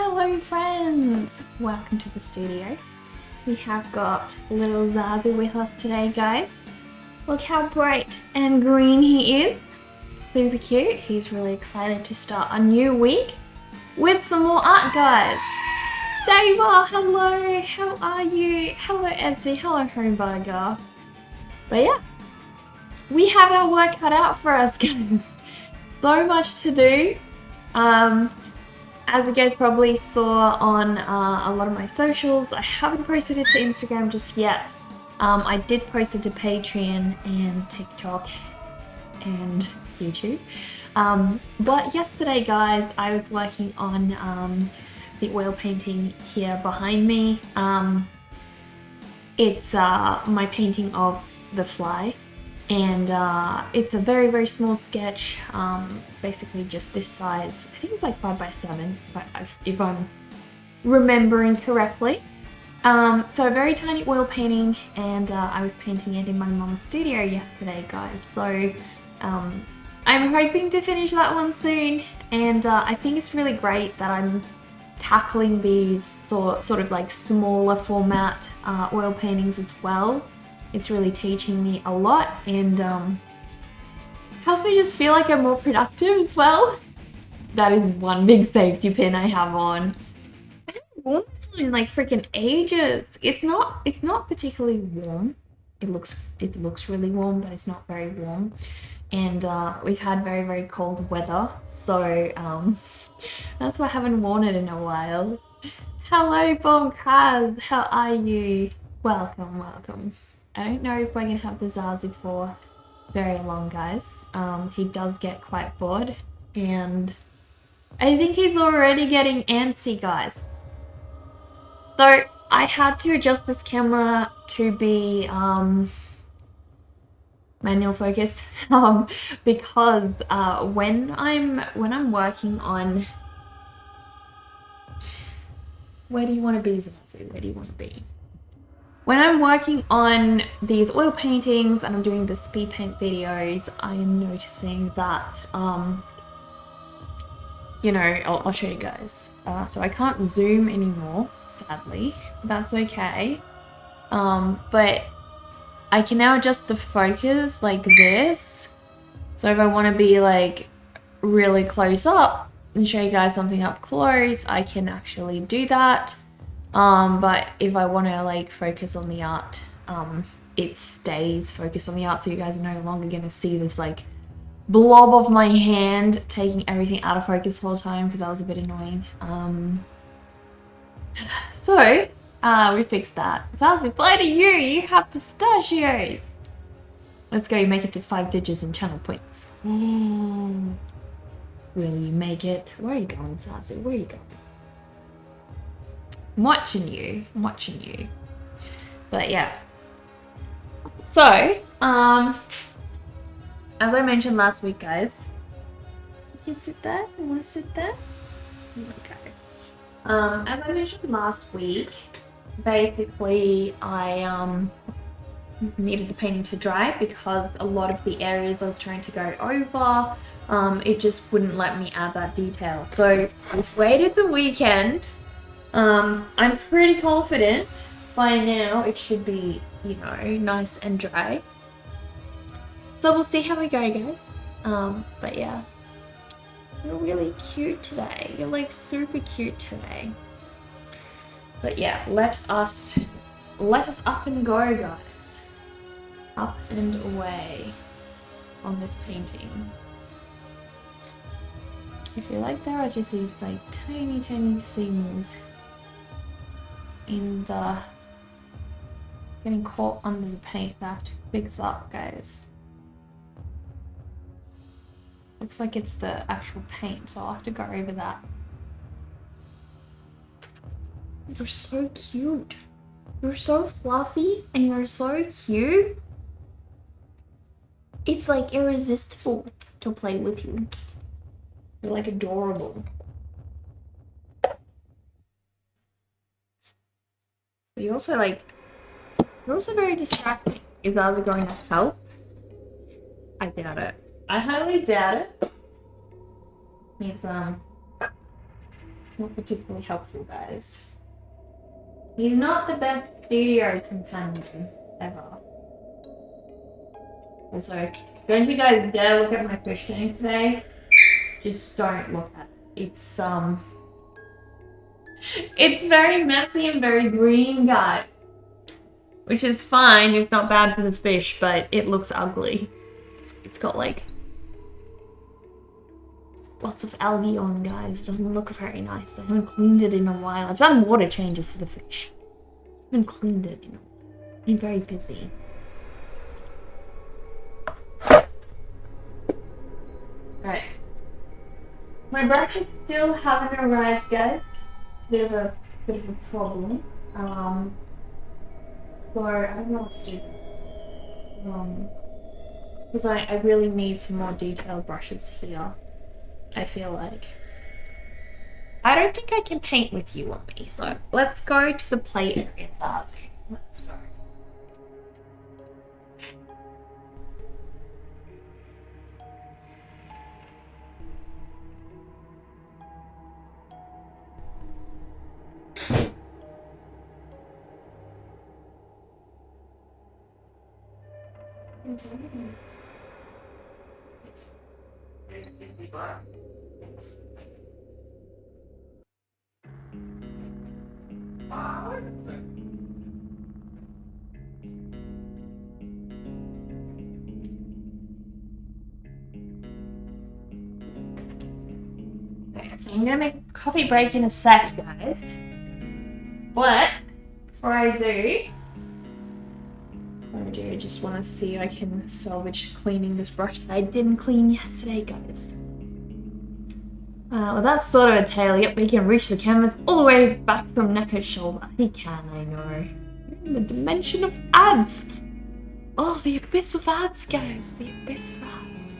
Hello friends! Welcome to the studio. We have got little Zazu with us today, guys. Look how bright and green he is. Super cute. He's really excited to start a new week with some more art, guys. Dava, hello! How are you? Hello Etsy, hello Homeburger. But yeah, we have our work cut out for us, guys. So much to do. As you guys probably saw on a lot of my socials, I haven't posted it to Instagram just yet. I did post it to Patreon and TikTok and YouTube. But yesterday, guys, I was working on the oil painting here behind me. It's my painting of the fly. And it's a very, very small sketch, basically just this size. I think it's like 5x7, if I'm remembering correctly. So a very tiny oil painting, and I was painting it in my mom's studio yesterday, guys. So I'm hoping to finish that one soon, and I think it's really great that I'm tackling these sort of like smaller format oil paintings as well. It's really teaching me a lot and helps me just feel like I'm more productive as well. That is one big safety pin I have on. I haven't worn this one in like freaking ages. It's not particularly warm. It looks really warm, but it's not very warm. And we've had very, very cold weather, so that's why I haven't worn it in a while. Hello, Bon Kraz, how are you? Welcome, welcome. I don't know if we're gonna have the Zazu for very long, guys. He does get quite bored, and I think he's already getting antsy, guys. So I had to adjust this camera to be manual focus because when I'm working on, where do you want to be, Zazu? Where do you want to be? When I'm working on these oil paintings and I'm doing the speed paint videos, I am noticing that, you know, I'll show you guys. So I can't zoom anymore, sadly, but that's okay. But I can now adjust the focus like this. So if I want to be like really close up and show you guys something up close, I can actually do that. But if I want to like focus on the art, it stays focused on the art, so you guys are no longer going to see this like blob of my hand taking everything out of focus the whole time, because that was a bit annoying. So we fixed that. Zazu, why do you have pistachios? Let's go make it to 5 digits in channel points. Will you make it? Where are you going, Zazu? Where are you going? I'm watching you. But yeah. So, as I mentioned last week, guys, you can sit there. You want to sit there? Okay. As I mentioned last week, basically I needed the painting to dry because a lot of the areas I was trying to go over, it just wouldn't let me add that detail. So we've waited the weekend. I'm pretty confident by now it should be, you know, nice and dry. So we'll see how we go, guys. But yeah, you're really cute today. You're like super cute today. But yeah, let us up and go, guys. Up and away on this painting. I feel like there are just these like tiny things in the getting caught under the paint that I have to fix up, guys. Looks like it's the actual paint, so I'll have to go over that. You're so cute. You're so fluffy and you're so cute. It's like irresistible to play with you. You're like adorable. But you're also very distracting. Is Zazu going to help? I doubt it. I highly doubt it. He's not particularly helpful, guys. He's not the best studio companion ever. And so, don't you guys dare look at my fish tank today. Just don't look at it. It's very messy and very green, guys. Which is fine, it's not bad for the fish, but it looks ugly. It's got like lots of algae on, guys. It doesn't look very nice. I haven't cleaned it in a while. I've done water changes for the fish. I haven't cleaned it in a while. I'm very busy. Right. My brushes still haven't arrived, guys. It's a bit of a problem. So I don't know what to do. Because I really need some more detailed brushes here. I feel like I don't think I can paint with you on me. So let's go to the play area, Zazu. Let's go. Okay, so I'm gonna make a coffee break in a sec, guys. But before I do, I just want to see if I can salvage cleaning this brush that I didn't clean yesterday, guys. Well, that's sort of a tale. Yep, we can reach the canvas all the way back from neck and shoulder. He can, I know. The dimension of ads. Oh, the abyss of ads, guys. The abyss of ads.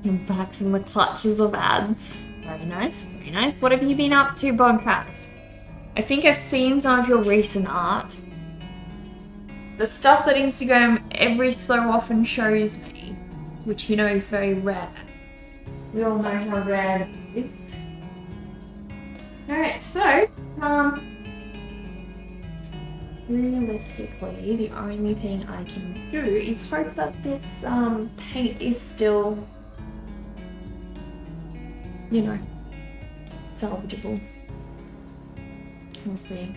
I'm back from the clutches of ads. Very nice, very nice. What have you been up to, Bogcats? I think I've seen some of your recent art. The stuff that Instagram every so often shows me, which you know is very rare. We all know how rare it is. Alright, so, realistically, the only thing I can do is hope that this paint is still, you know, salvageable. We'll see.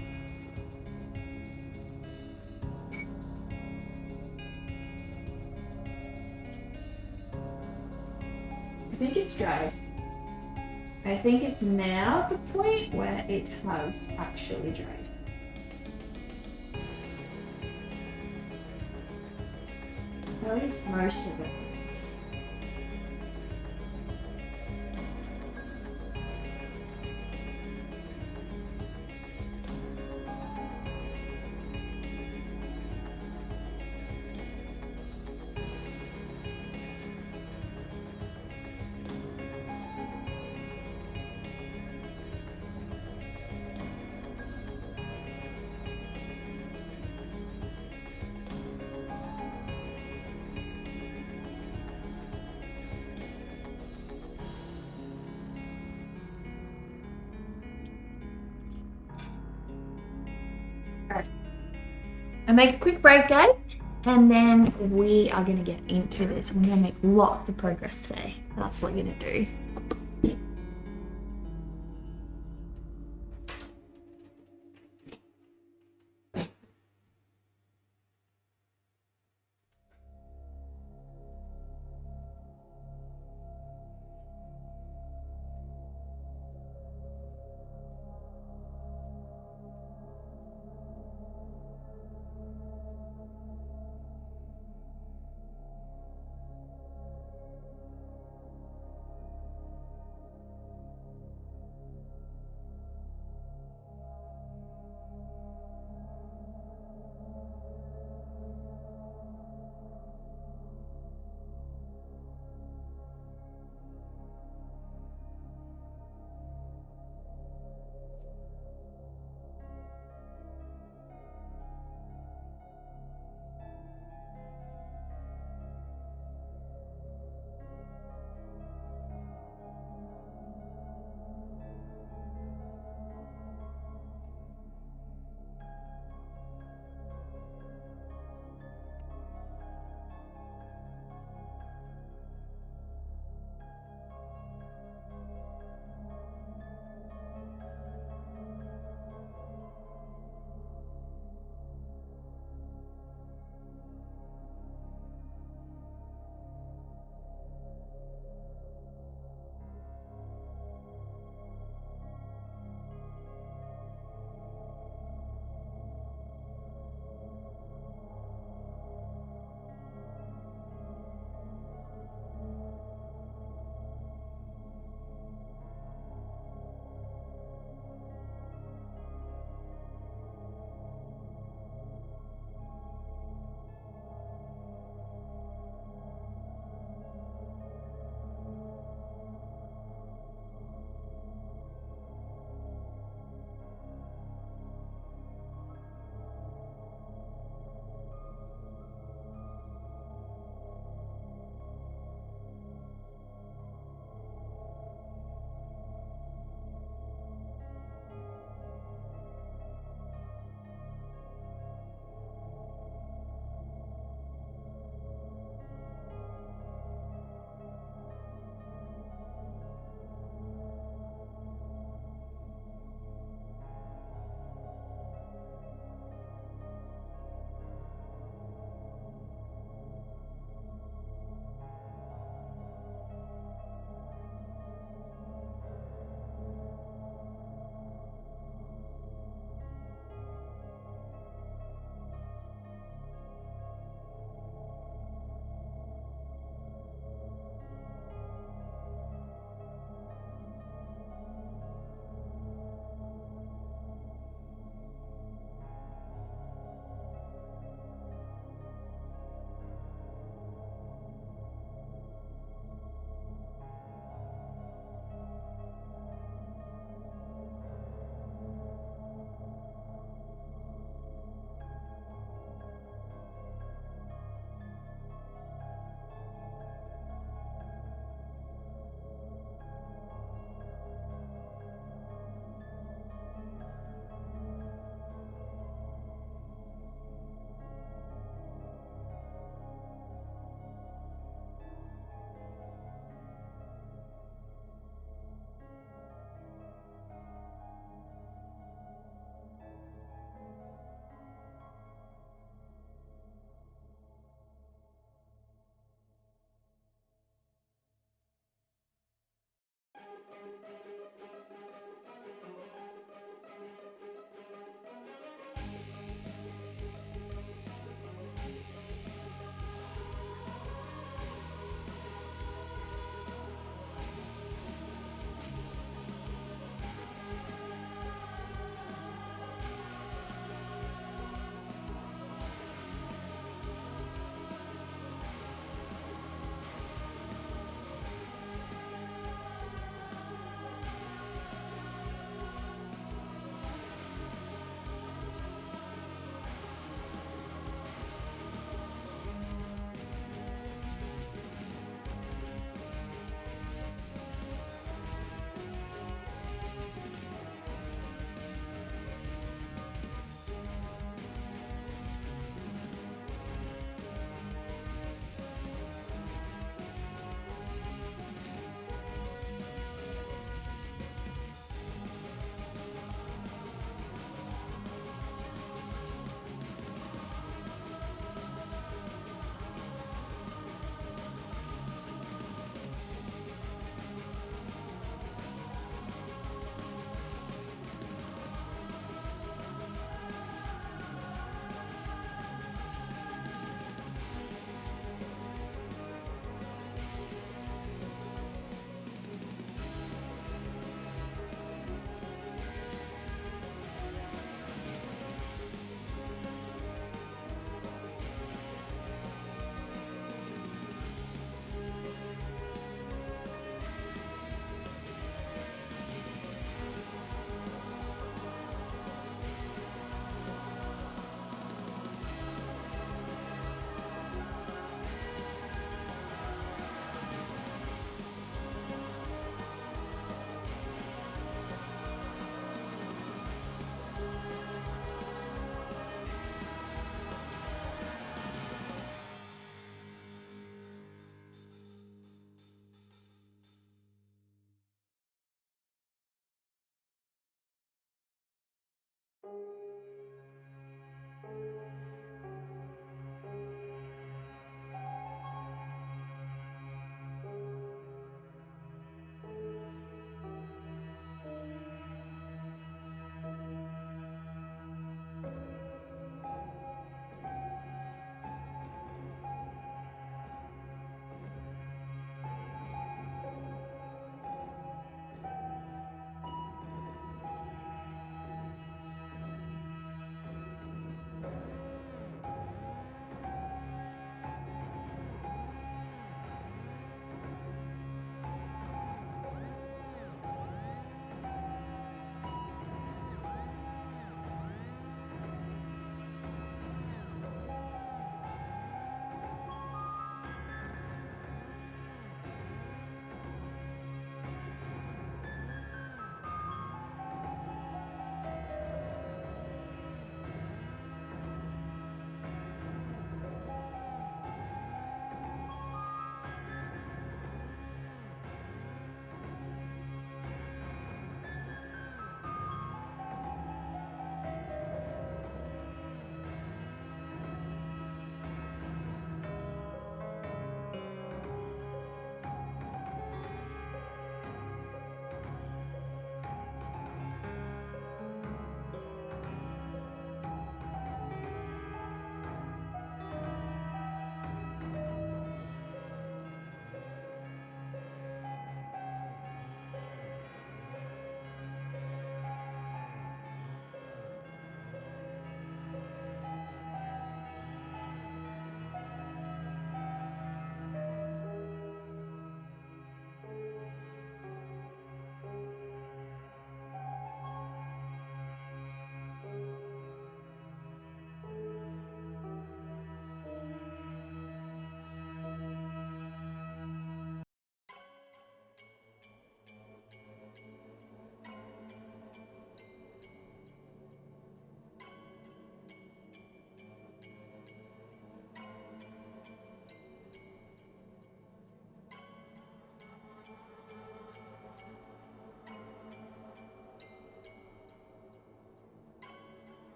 I think it's dried. I think it's now at the point where it has actually dried. At least most of it is. I make a quick break, guys, and then we are gonna get into this. We're gonna make lots of progress today. That's what we're gonna do.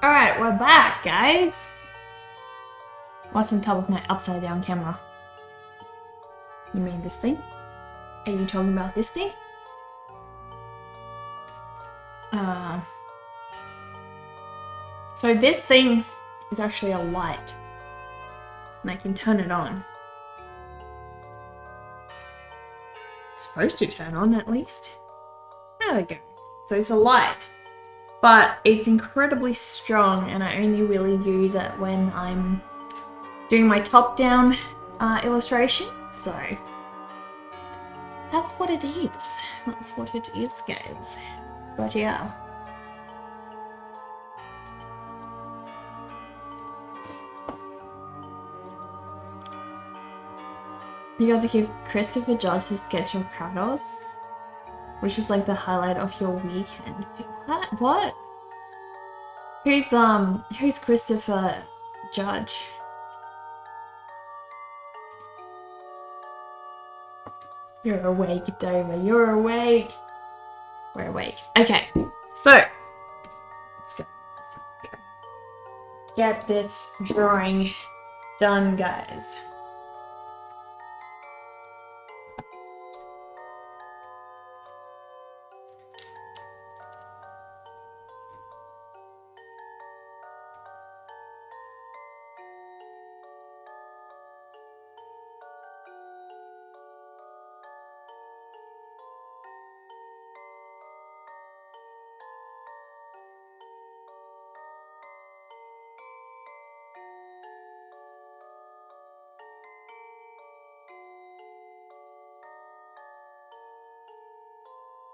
Alright, we're back, guys. What's on top of my upside down camera? You mean this thing? Are you talking about this thing? So this thing is actually a light. And I can turn it on. It's supposed to turn on at least. There we go. So it's a light. But it's incredibly strong and I only really use it when I'm doing my top-down illustration. So that's what it is. That's what it is, guys. But yeah. You got to give Christopher Judge the sketch of Kratos, which is like the highlight of your weekend. What? What? Who's Christopher Judge? You're awake, Dover. You're awake. We're awake. Okay, so let's go. Let's go. Get this drawing done, guys.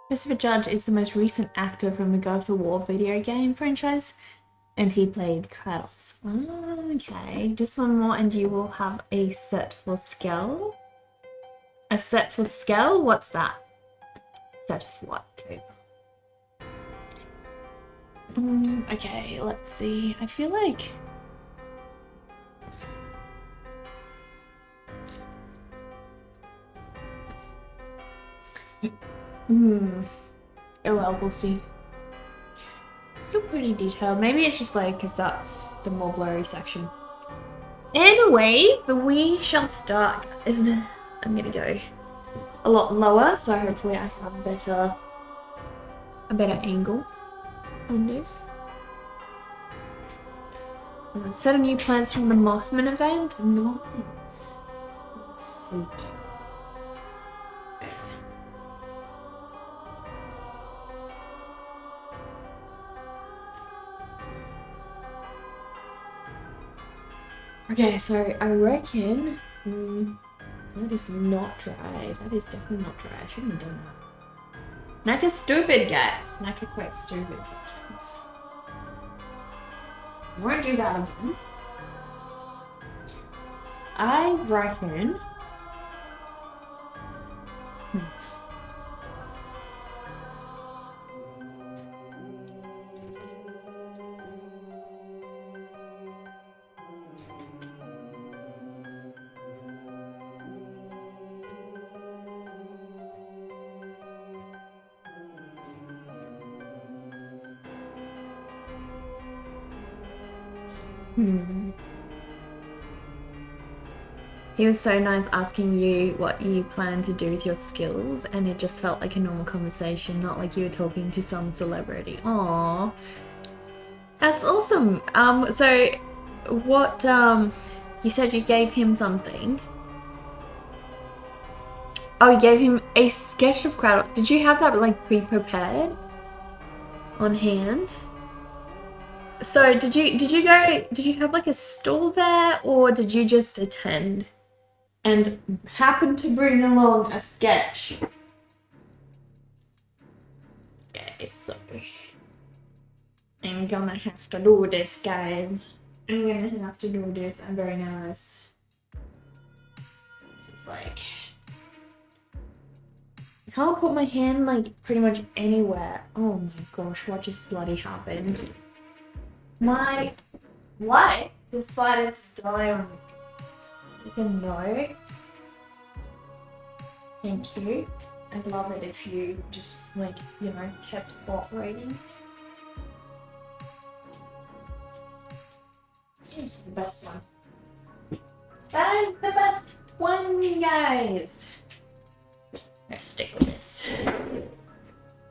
Christopher Judge is the most recent actor from the God of War video game franchise, and he played Kratos. Okay, just one more and you will have a set for scale. A set for scale? What's that? Set of what? Okay, let's see. I feel like... Oh well, we'll see. Still pretty detailed. Maybe it's just like, because that's the more blurry section. Anyway, we shall start, guys. I'm gonna go a lot lower, so hopefully I have a better angle on this. Set of new plans from the Mothman event. Nice. Sweet. Okay, so I reckon that is not dry. That is definitely not dry. I shouldn't have done that. Snack is stupid, guys. Snack are quite stupid sometimes. I won't do that again. I reckon... He was so nice asking you what you plan to do with your skills, and it just felt like a normal conversation, not like you were talking to some celebrity. Aww. That's awesome. So what, you said you gave him something. Oh, you gave him a sketch of Kratos. Did you have that like pre-prepared on hand? So did you have like a stall there, or did you just attend and happen to bring along a sketch? Okay, so I'm gonna have to do this, guys. I'm gonna have to do this. I'm very nervous. This is like... I can't put my hand like pretty much anywhere. Oh my gosh, what just bloody happened? My light decided to die on me. Even though, thank you. I'd love it if you just like, you know, kept cooperating. This is the best one. That is the best one, guys. I'm gonna stick with this.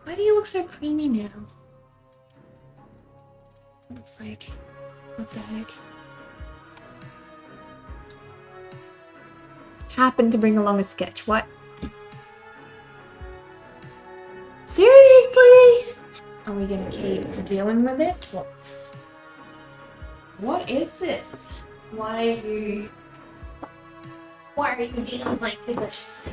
Why do you look so creamy now? It looks like, what the heck? Happened to bring along a sketch. What? Seriously? Are we gonna keep dealing with this? What is this? Why are you dealing like this?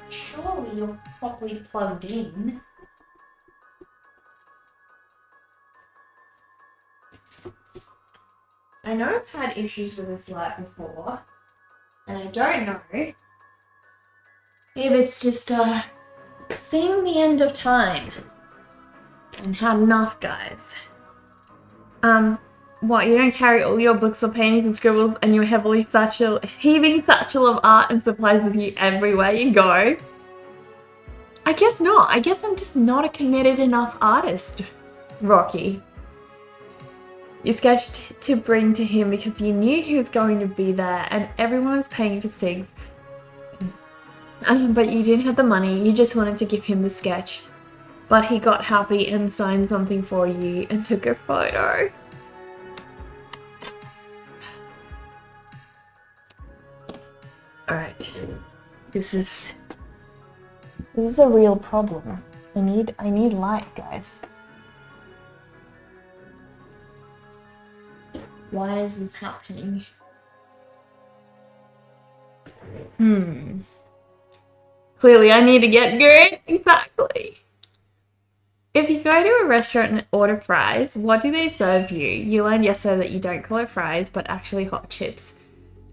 Surely you're properly plugged in. I know I've had issues with this light before, and I don't know if it's just seeing the end of time and had enough, guys. What, you don't carry all your books or paintings and scribbles and your heaving satchel of art and supplies with you everywhere you go? I guess not. I guess I'm just not a committed enough artist, Rocky. You sketched to bring to him because you knew he was going to be there and everyone was paying for cigs. But you didn't have the money, you just wanted to give him the sketch. But he got happy and signed something for you and took a photo. Alright. This is a real problem. I need light, guys. Why is this happening? Clearly I need to get good. Exactly. If you go to a restaurant and order fries, what do they serve you? You learned yesterday that you don't call it fries, but actually hot chips.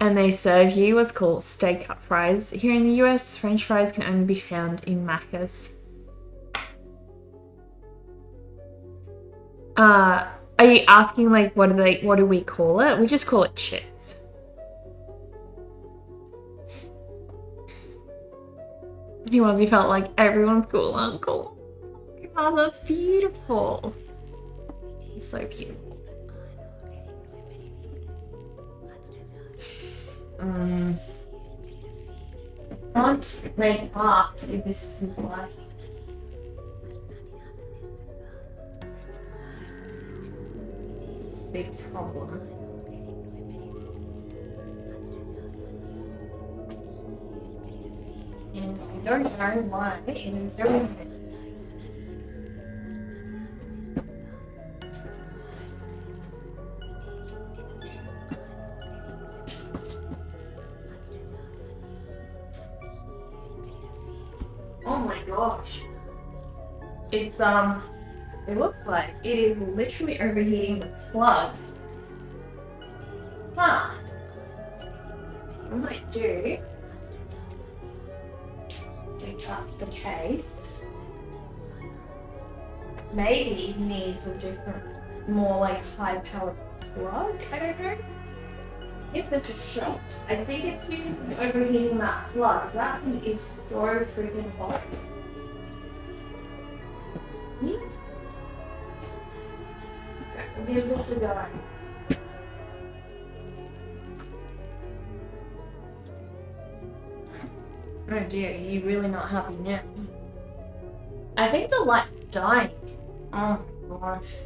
And they serve you what's called steak cut fries. Here in the US, French fries can only be found in Macca's. Are you asking like what do we call it? We just call it chips. He felt like everyone's cool uncle. Oh, that's beautiful. He's so beautiful. Don't make art if this isn't working. It's a big problem. And I don't know why it is doing it. Oh my gosh. It's it looks like it is literally overheating the plug. Huh. I might do, if that's the case, maybe it needs a different, more like high powered plug. I don't know. Give this a shot. I think it's because of overheating that plug. That thing is so freaking hot. Okay, we'll give this a go. Oh dear, are you really not happy now? I think the light's dying. Oh my gosh.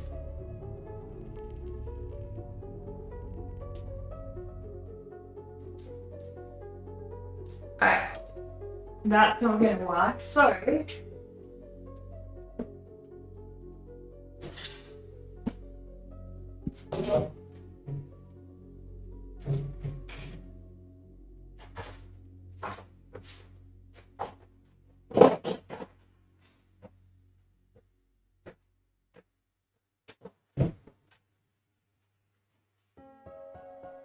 Alright. That's not gonna work, so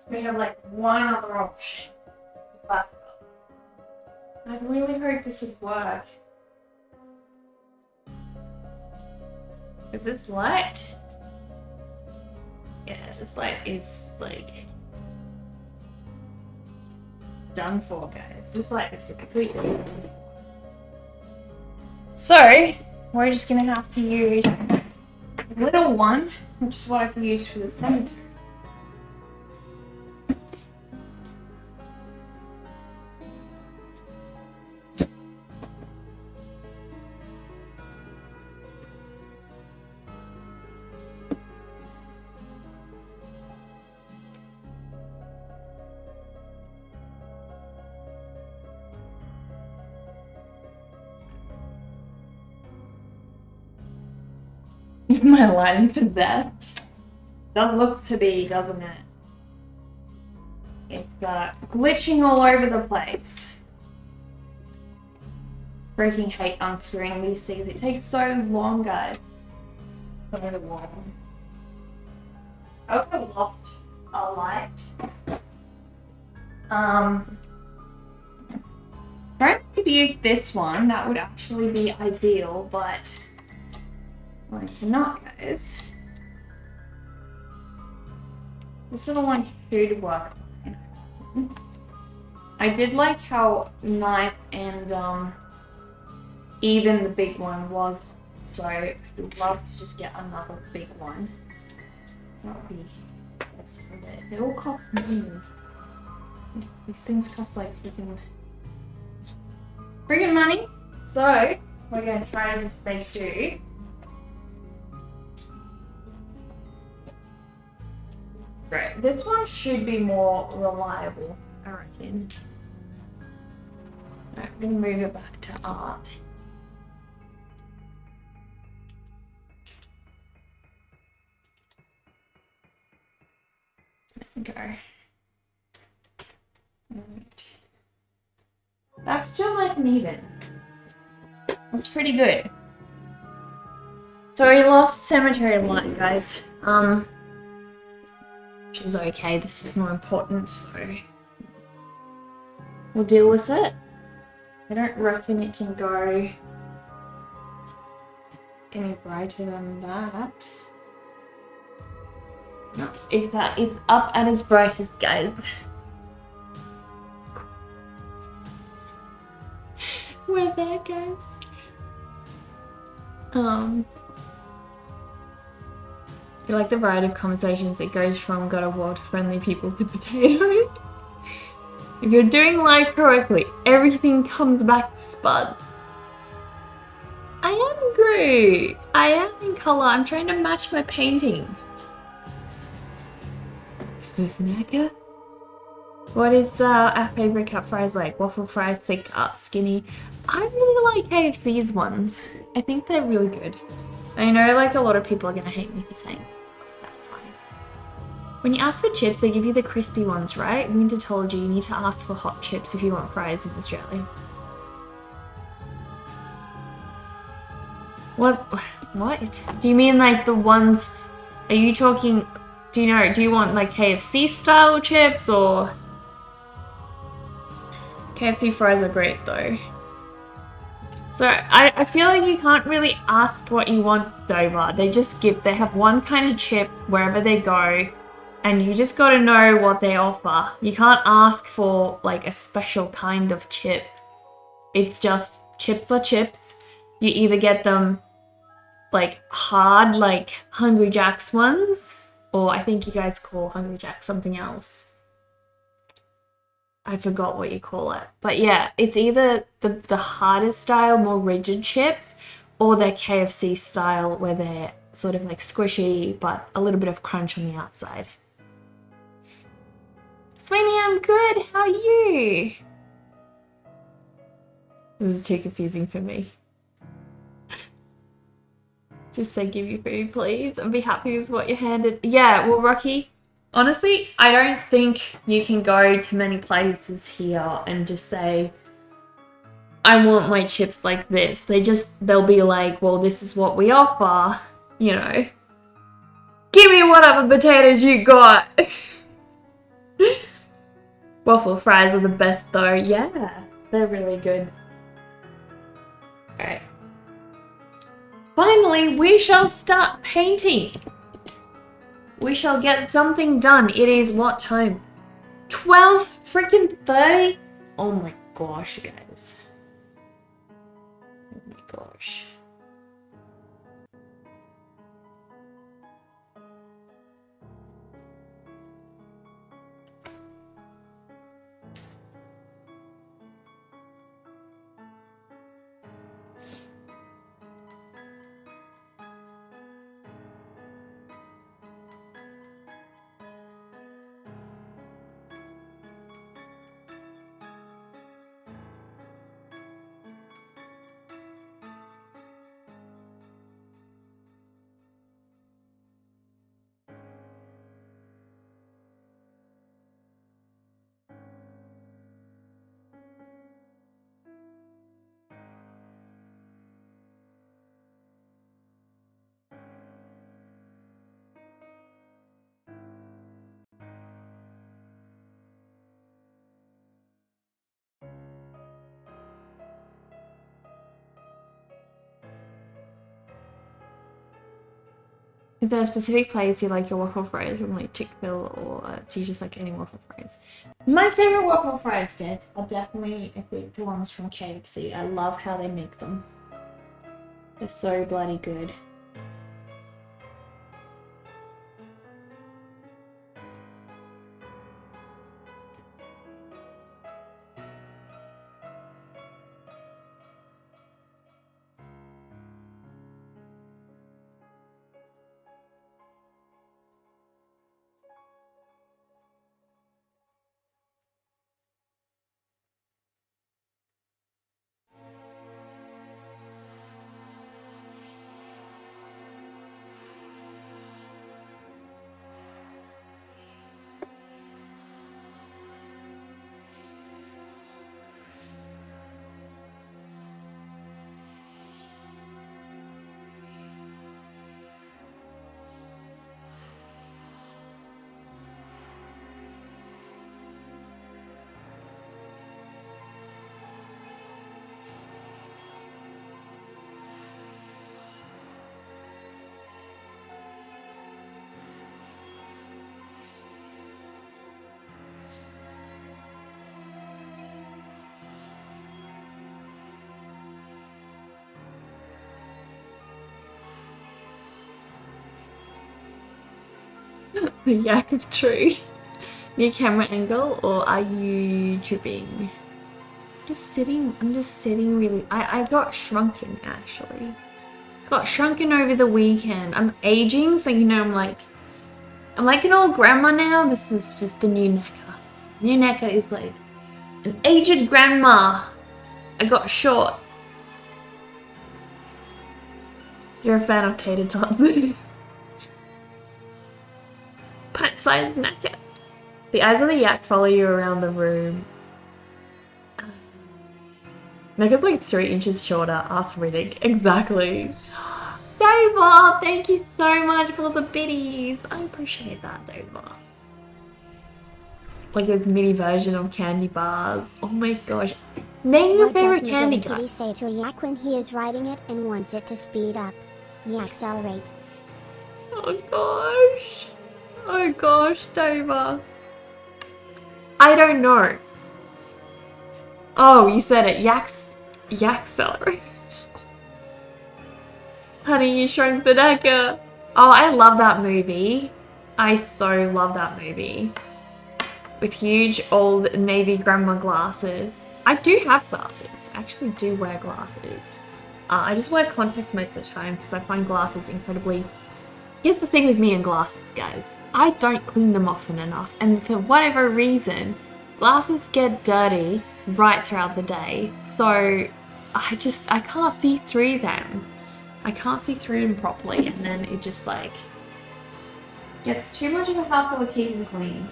we have like one other option. But I really hope this would work. Is this light? Yeah, this light is like done for, guys. This light is completely done. So we're just gonna have to use a little one which is what I've used for the cemetery. Is my lighting possessed? Does look to be, doesn't it? It's glitching all over the place. Freaking hate unscrewing these things. It takes so long, guys. So long. I also lost a light. I could use this one. That would actually be ideal, but I cannot, guys. This little one should work. I did like how nice and even the big one was, so I'd love to just get another big one. That would be best for it. They all cost money. These things cost like freaking money. So we're gonna try this they do. Right, this one should be more reliable, I reckon. Alright, I'm gonna move it back to art. There we go. Alright. That's still nice and even. That's pretty good. So we lost cemetery light, guys. Which is okay, this is more important, so we'll deal with it. I don't reckon it can go any brighter than that. No, it's up at its brightest, guys. We're there, guys. You like the variety of conversations that goes from God of War to friendly people to potatoes. If you're doing life correctly, everything comes back to spuds. I am great. I am in color. I'm trying to match my painting. Is this Naka? What is our favorite cut fries like? Waffle fries, thick, skinny. I really like KFC's ones. I think they're really good. I know like a lot of people are gonna hate me for saying that's fine. When you ask for chips, they give you the crispy ones, right? Winter told you need to ask for hot chips if you want fries in Australia. What? Do you mean like the ones, are you talking, do you want like KFC style chips or? KFC fries are great though. So I feel like you can't really ask what you want, Dover. They have one kind of chip wherever they go, and you just gotta know what they offer. You can't ask for like a special kind of chip. It's just chips are chips. You either get them like hard, like Hungry Jack's ones, or I think you guys call Hungry Jack something else. I forgot what you call it. But yeah, it's either the harder style, more rigid chips, or they're KFC style where they're sort of like squishy, but a little bit of crunch on the outside. Sweeney, I'm good. How are you? This is too confusing for me. Just say give you food, please, and be happy with what you handed. Yeah, well, Rocky, honestly, I don't think you can go to many places here and just say, I want my chips like this. They'll be like, well, this is what we offer, you know. Give me whatever potatoes you got. Waffle fries are the best though. Yeah, they're really good. Alright. Finally, we shall start painting. We shall get something done. It is what time? 12 freaking 30? Oh my gosh, guys. Oh my gosh. Is there a specific place you like your waffle fries from, like Chick-fil, or do you just like any waffle fries? My favorite waffle fries, guys, are definitely, I think, the ones from KFC. I love how they make them. They're so bloody good. The yak of truth. New camera angle, or are you tripping? I'm just sitting really. I got shrunken actually. Got shrunken over the weekend. I'm aging, so you know I'm like an old grandma now. This is just the new NECA. New NECA is like an aged grandma. I got short. You're a fan of tater tots. Pint-sized NECA. The eyes of the yak follow you around the room. NECA's like 3 inches shorter, arthritic. Exactly. Dover, thank you so much for the biddies. I appreciate that, Dover. Like this mini version of candy bars. Oh my gosh. Name your favorite candy bar. What does Kitty say to Yak when he is riding it and wants it to speed up? You accelerate. Oh gosh. Oh gosh, Dover. I don't know. Oh, you said it. Yak accelerate. Honey, you shrunk the NECA. Oh, I love that movie. I so love that movie. With huge old navy grandma glasses. I do have glasses. I actually do wear glasses. I just wear contacts most of the time because I find glasses incredibly... Here's the thing with me and glasses, guys. I don't clean them often enough, and for whatever reason, glasses get dirty right throughout the day. So I can't see through them. I can't see through them properly, and then it just like gets too much of a hassle to keep them clean.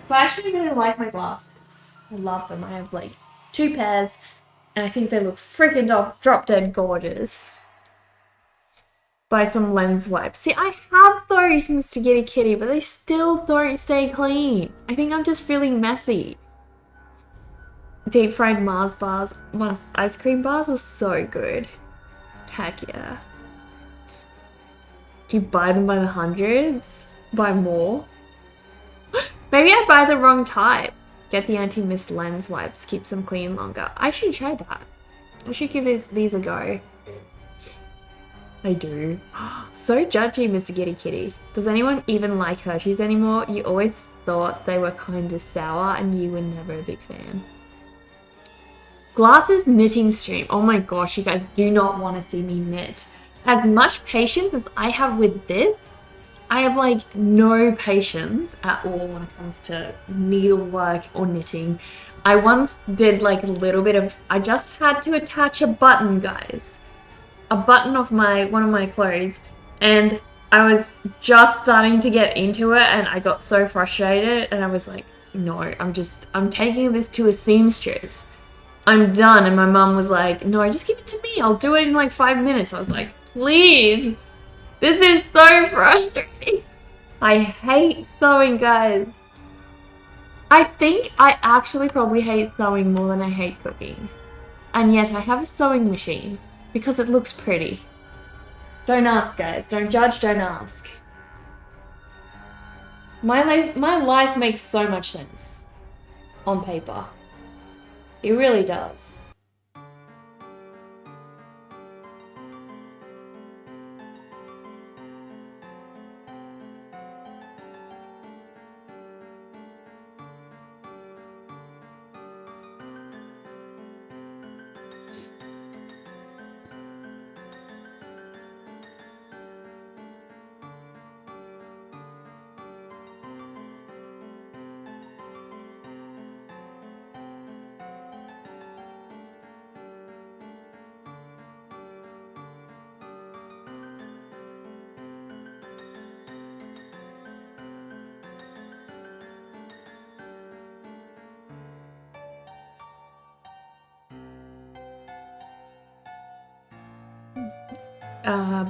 But I actually really like my glasses. I love them. I have like 2 pairs, and I think they look freaking drop dead gorgeous. Buy some lens wipes. See, I have those, Mr. Giddy Kitty, but they still don't stay clean. I think I'm just feeling messy. Deep fried Mars bars, Mars ice cream bars are so good. Heck yeah. You buy them by the hundreds? Buy more? Maybe I buy the wrong type. Get the anti-mist lens wipes, keeps them clean longer. I should try that. I should give these a go. I do. So judgy, Mr. Giddy Kitty. Does anyone even like Hershey's anymore? You always thought they were kind of sour and you were never a big fan. Glasses knitting stream. Oh my gosh, you guys do not want to see me knit. As much patience as I have with this, I have like no patience at all when it comes to needlework or knitting. I once did like a little bit of, I just had to attach a button, guys. A button of one of my clothes, and I was just starting to get into it, and I got so frustrated, and I was like, no, I'm taking this to a seamstress. I'm done. And my mum was like, no, just give it to me. I'll do it in like 5 minutes. I was like, please. This is so frustrating. I hate sewing, guys. I think I actually probably hate sewing more than I hate cooking. And yet I have a sewing machine because it looks pretty. Don't ask, guys. Don't judge, don't ask. My life makes so much sense on paper. It really does.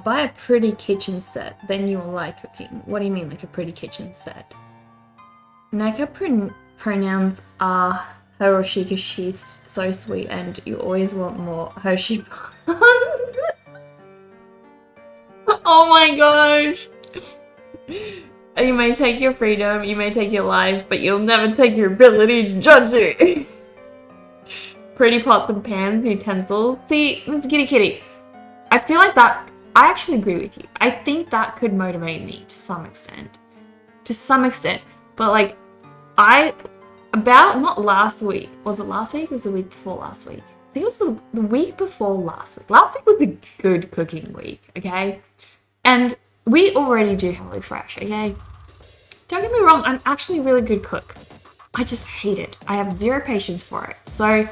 Buy a pretty kitchen set, then you will like cooking. What do you mean, like a pretty kitchen set? Neka pronouns are her or she because she's so sweet and you always want more. Her, she. Oh my gosh! You may take your freedom, you may take your life, but you'll never take your ability to judge it. Pretty pots and pans, utensils. See, Miss Kitty Kitty. I feel like that, I actually agree with you. I think that could motivate me to some extent. To some extent. But like, not last week. Was it last week or was it the week before last week? I think it was the week before last week. Last week was the good cooking week, okay? And we already do HelloFresh, okay? Don't get me wrong, I'm actually a really good cook. I just hate it. I have zero patience for it. So,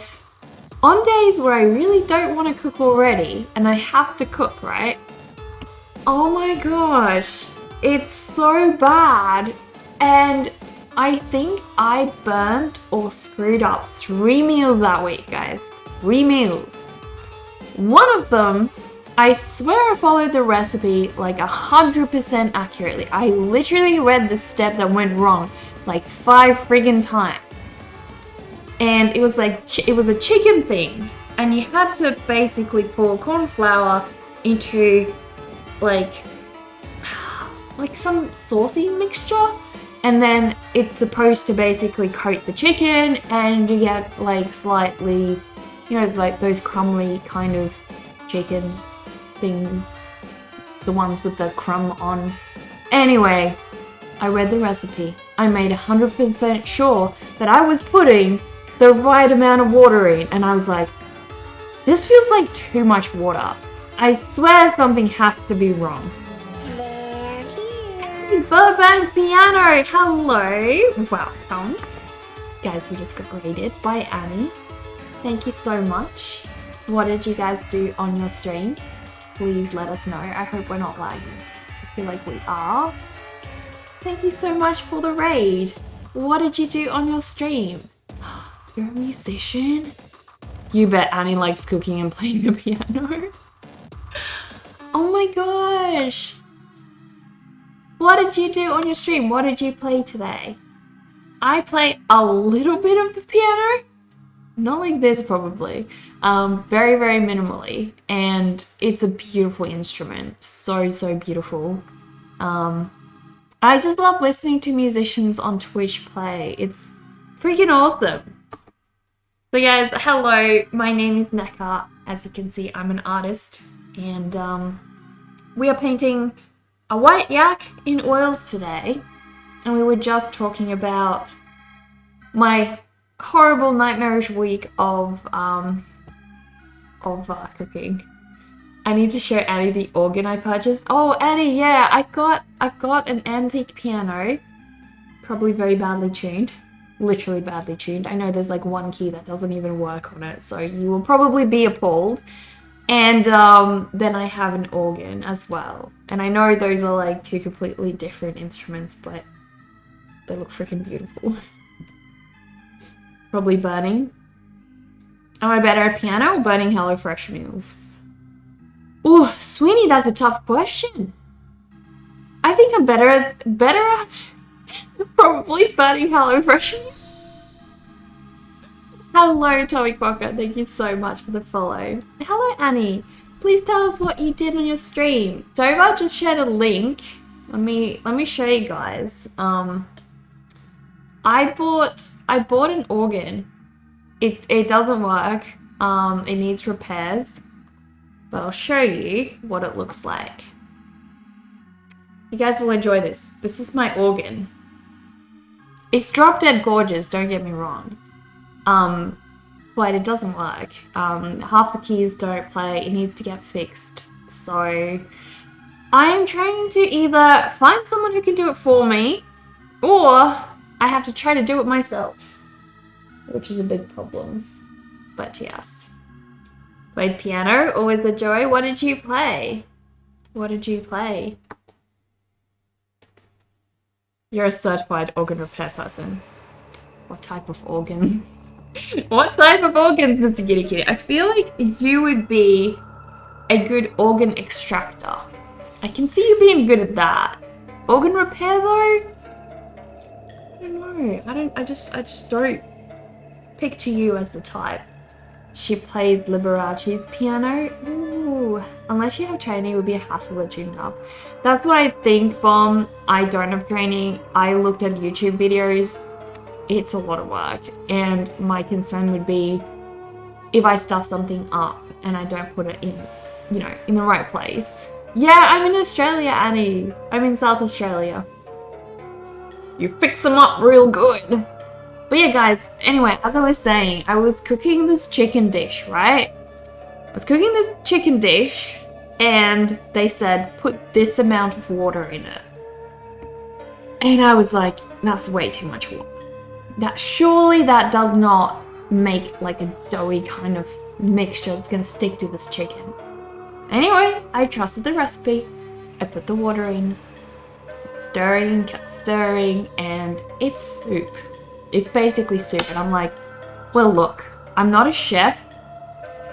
on days where I really don't want to cook already, and I have to cook, right? Oh my gosh, it's so bad. And I think I burnt or screwed up 3 meals that week, guys. 3 meals. One of them, I swear I followed the recipe like 100% accurately. I literally read the step that went wrong like 5 friggin' times. And it was like, it was a chicken thing. And you had to basically pour corn flour into like some saucy mixture. And then it's supposed to basically coat the chicken and you get like slightly, you know, it's like those crumbly kind of chicken things. The ones with the crumb on. Anyway, I read the recipe. I made 100% sure that I was putting the right amount of water in, and I was like, this feels like too much water. I swear something has to be wrong. Hey, Burbank Piano, hello, welcome. Guys, we just got rated by Annie. Thank you so much. What did you guys do on your stream? Please let us know. I hope we're not lagging. I feel like we are. Thank you so much for the raid. What did you do on your stream? You're a musician? You bet Annie likes cooking and playing the piano. Oh my gosh. What did you do on your stream? What did you play today? I play a little bit of the piano. Not like this probably. Very, very minimally. And it's a beautiful instrument. So, so beautiful. I just love listening to musicians on Twitch play. It's freaking awesome. So guys, hello, my name is Neka. As you can see, I'm an artist, and we are painting a white yak in oils today, and we were just talking about my horrible nightmarish week of cooking. I need to show Annie the organ I purchased. Oh, Annie, yeah, I've got an antique piano, probably very badly tuned. Literally badly tuned. I know there's like one key that doesn't even work on it, so you will probably be appalled. And then I have an organ as well. And I know those are like 2 completely different instruments, but they look freaking beautiful. Probably burning. Am I better at piano or burning HelloFresh meals? Ooh, Sweeney, that's a tough question. I think I'm better at probably burning HelloFresh. Hello, Tommy Crocker. Thank you so much for the follow. Hello, Annie. please tell us what you did on your stream. Dover just shared a link. Let me show you guys. I bought an organ. It doesn't work. It needs repairs. But I'll show you what it looks like. You guys will enjoy this. This is my organ. It's drop dead gorgeous, don't get me wrong. But it doesn't work. Half the keys don't play. It needs to get fixed. So I am trying to either find someone who can do it for me, or I have to try to do it myself, which is a big problem. But yes. Played piano, always the joy. What did you play? What did you play? You're a certified organ repair person. What type of organs? What type of organs, Mr. Giddy Kitty? I feel like you would be a good organ extractor. I can see you being good at that. Organ repair though? I don't know. I just don't picture you as the type. She plays Liberace's piano. Ooh. Unless you have training, it would be a hassle to tune up. That's what I think, Bomb. I don't have training. I looked at YouTube videos. It's a lot of work. And my concern would be if I stuff something up and I don't put it in, you know, in the right place. Yeah, I'm in Australia, Annie. I'm in South Australia. You fix them up real good. But yeah, guys, anyway, as I was saying, I was cooking this chicken dish, right? I was cooking this chicken dish, and they said, put this amount of water in it. And I was like, that's way too much water. Surely that does not make like a doughy kind of mixture that's gonna stick to this chicken. Anyway, I trusted the recipe. I put the water in, kept stirring, and it's soup. It's basically soup, and I'm like, well, look, I'm not a chef.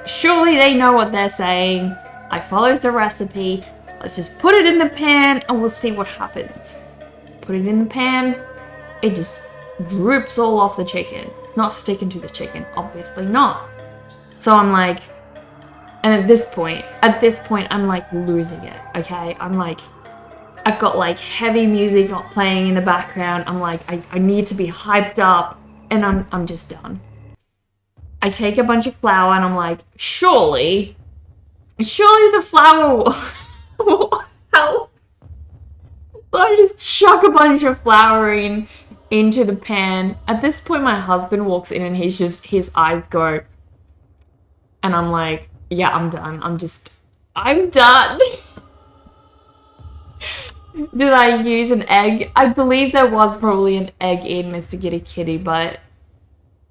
Surely they know what they're saying. I followed the recipe. Let's just put it in the pan, and we'll see what happens. Put it in the pan. It just droops all off the chicken. Not sticking to the chicken, obviously not. So I'm like, and at this point, I'm like losing it, okay? I'm like, I've got like heavy music playing in the background. I'm like, I need to be hyped up, and I'm just done. I take a bunch of flour and I'm like, surely the flour will help. So I just chuck a bunch of flour into the pan. At this point, my husband walks in and his eyes go, and I'm like, yeah, I'm done. I'm done. Did I use an egg? I believe there was probably an egg in Mr. Giddy Kitty, but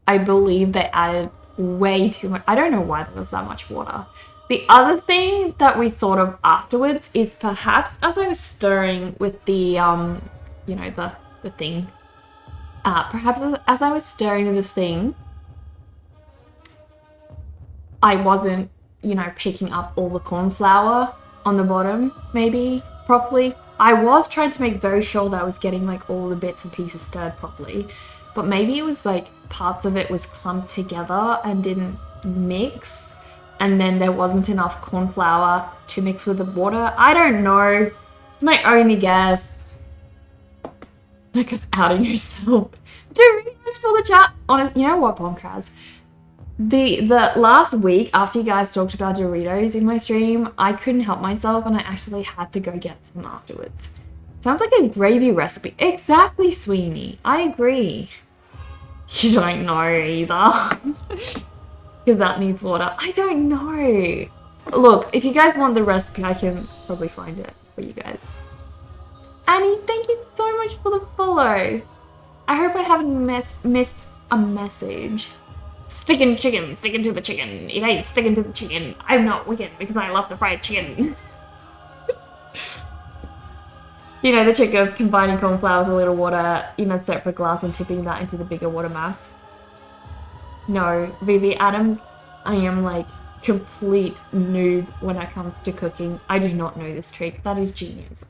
I believe they added way too much. I don't know why there was that much water. The other thing that we thought of afterwards is perhaps as I was stirring with the, you know, the thing, perhaps as I was stirring with the thing, I wasn't, you know, picking up all the corn flour on the bottom, maybe, properly. I was trying to make very sure that I was getting like all the bits and pieces stirred properly, but maybe it was like parts of it was clumped together and didn't mix, and then there wasn't enough corn flour to mix with the water. I don't know. It's my only guess. Because outing yourself. Doritos for the chat. Honest, you know what, Bombcraz? The last week after you guys talked about Doritos in my stream, I couldn't help myself and I actually had to go get some afterwards. Sounds like a gravy recipe. Exactly, Sweeney. I agree. You don't know either. Because that needs water. I don't know. Look, if you guys want the recipe, I can probably find it for you guys. Annie, thank you so much for the follow. I hope I haven't missed a message. Sticking to the chicken. It ain't sticking to the chicken. I'm not wicked because I love the fried chicken. You know the trick of combining corn flour with a little water in a separate glass and tipping that into the bigger water mass? No, Vivi Adams, I am like complete noob when it comes to cooking. I do not know this trick. That is genius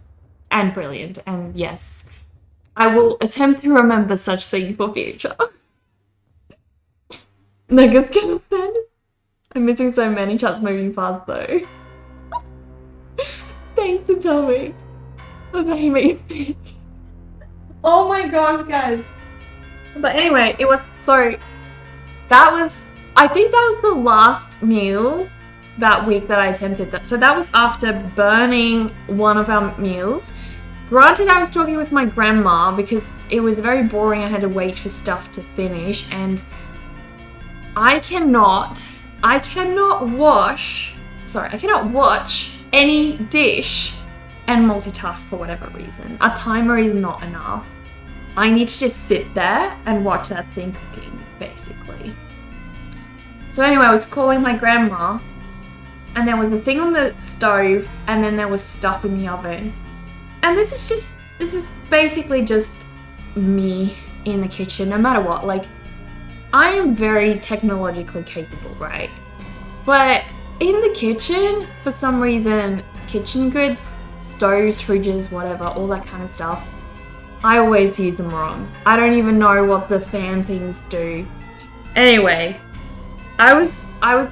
and brilliant. And yes, I will attempt to remember such things for future. Nuggets gonna send. I'm missing so many chats moving fast though. Thanks for telling me. That's how you make fish. Oh my gosh, guys. But anyway, it was so. I think that was the last meal that week that I attempted that. So that was after burning one of our meals. Granted, I was talking with my grandma because it was very boring. I had to wait for stuff to finish, and I cannot watch any dish and multitask for whatever reason. A timer is not enough. I need to just sit there and watch that thing cooking, basically. So anyway, I was calling my grandma, and there was a thing on the stove, and then there was stuff in the oven. And this is basically just me in the kitchen, no matter what. Like, I am very technologically capable, right? But in the kitchen, for some reason, kitchen goods, stoves, fridges, whatever, all that kind of stuff, I always use them wrong. I don't even know what the fan things do. Anyway, I was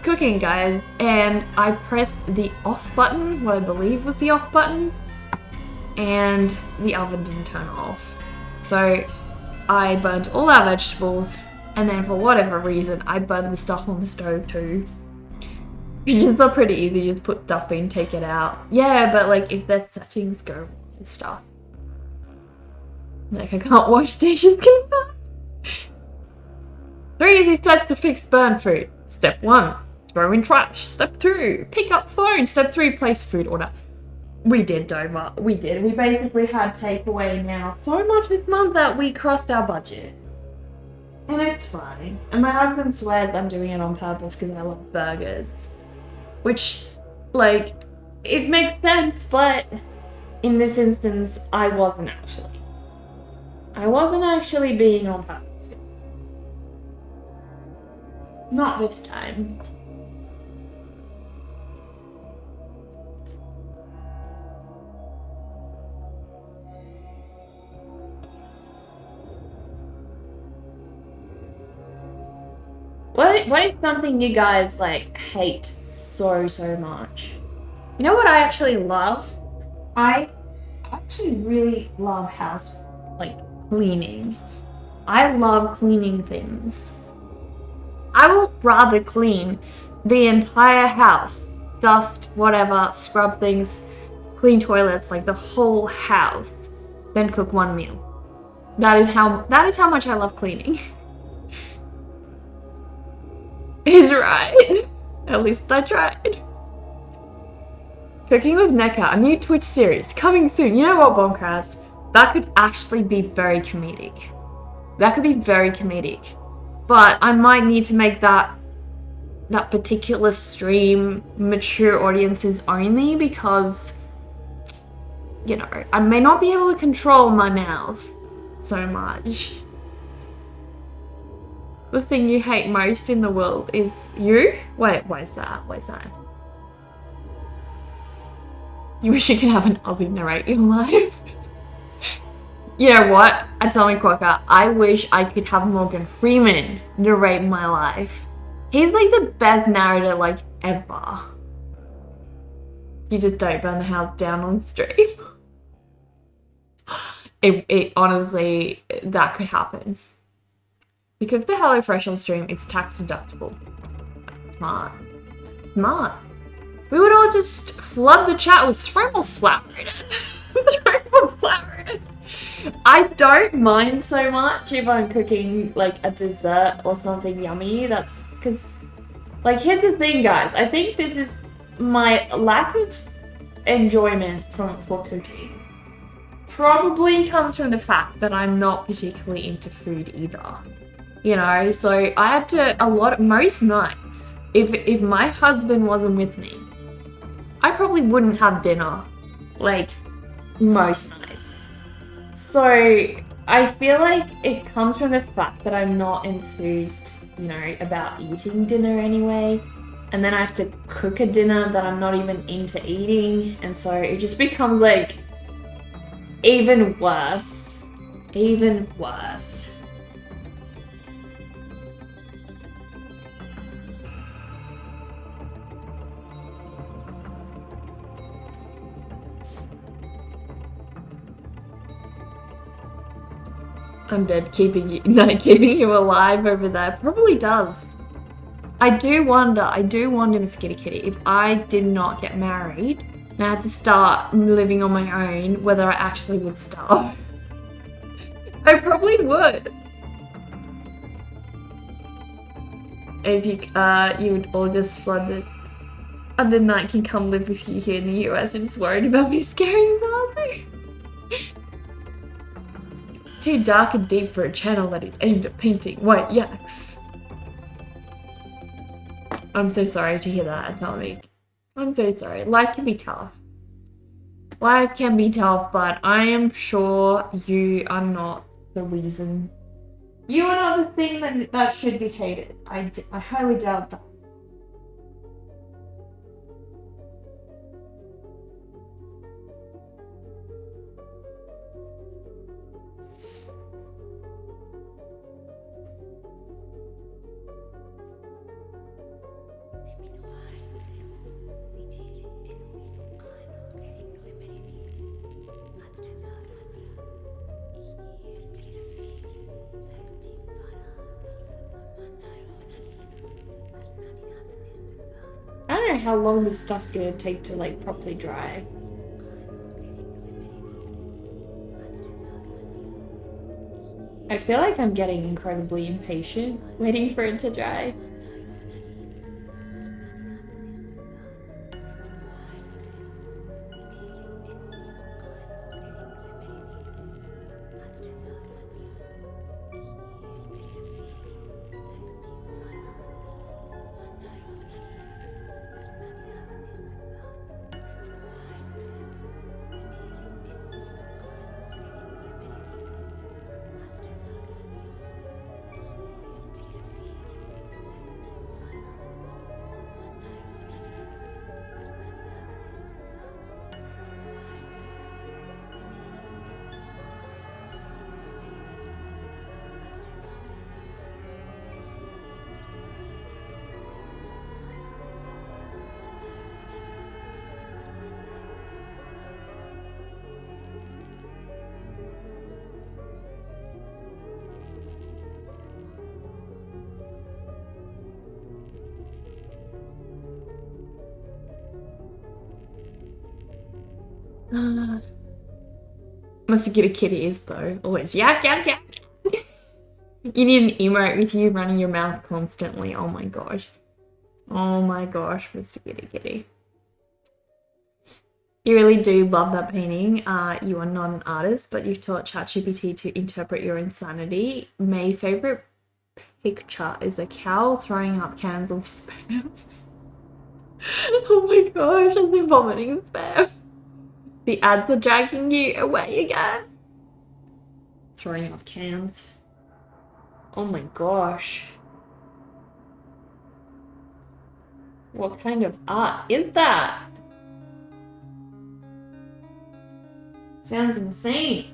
cooking, guys, and I pressed the off button, what I believe was the off button, and the oven didn't turn off. So I burnt all our vegetables, and then for whatever reason, I burned the stuff on the stove too. Which is not pretty easy, just put stuff in, take it out. Yeah, but like if their settings go wrong and stuff. Like I can't wash dishes. 3 easy steps to fix burnt food. Step 1, throw in trash. Step 2, pick up phone. Step 3, place food order. We did, Dover. We did. We basically had takeaway now so much this month that we crossed our budget. And it's fine. And my husband swears I'm doing it on purpose because I love burgers. Which, like, it makes sense, but in this instance, I wasn't actually. I wasn't actually being on purpose. Not this time. What is something you guys like hate so much? You know what I actually love? I actually really love house cleaning. I love cleaning things. I will rather clean the entire house, dust, whatever, scrub things, clean toilets, like the whole house, than cook one meal. That is how much I love cleaning. He's right. At least I tried. Cooking with Nekka, a new Twitch series, coming soon. You know what, Bombcast? That could actually be very comedic. That could be very comedic. But I might need to make that particular stream mature audiences only because, you know, I may not be able to control my mouth so much. The thing you hate most in the world is you? Wait, why is that? Why is that? You wish you could have an Aussie narrate your life. You know what? Atomic Quokka, I wish I could have Morgan Freeman narrate my life. He's like the best narrator like ever. You just don't burn the house down on stream. It honestly, that could happen. We cook the HelloFresh on stream, it's tax deductible. That's smart. That's smart. We would all just flood the chat with throw more flour in it. Throw more flour in it. I don't mind so much if I'm cooking like a dessert or something yummy. That's because, like, here's the thing, guys. I think this is my lack of enjoyment for cooking. Probably comes from the fact that I'm not particularly into food either. You know, so I had to most nights, if my husband wasn't with me, I probably wouldn't have dinner, like, most nights. So I feel like it comes from the fact that I'm not enthused, you know, about eating dinner anyway. And then I have to cook a dinner that I'm not even into eating. And so it just becomes like even worse. Even worse. undead keeping you alive over there. Probably does. I do wonder, Miss Kitty Kitty, if I did not get married and I had to start living on my own, whether I actually would starve. I probably would. If you would all just flood the Undead Knight can come live with you here in the US. You're just worried about me scaring father. Too dark and deep for a channel that is aimed at painting white yaks. I'm so sorry to hear that, Atomic. I'm so sorry. Life can be tough. Life can be tough, but I am sure you are not the reason. You are not the thing that should be hated. I highly doubt that. I don't know how long this stuff's gonna take to like properly dry. I feel like I'm getting incredibly impatient waiting for it to dry. Must get a kitty is though. Always yak yak yak. You need an emote with you running your mouth constantly. Oh my gosh. Oh my gosh, Mr. Kitty Kitty. You really do love that painting. You are not an artist, but you've taught ChatGPT to interpret your insanity. My favorite picture is a cow throwing up cans of spam. Oh my gosh, I've been vomiting spam. The ads are dragging you away again. Throwing up cans. Oh my gosh. What kind of art is that? Sounds insane.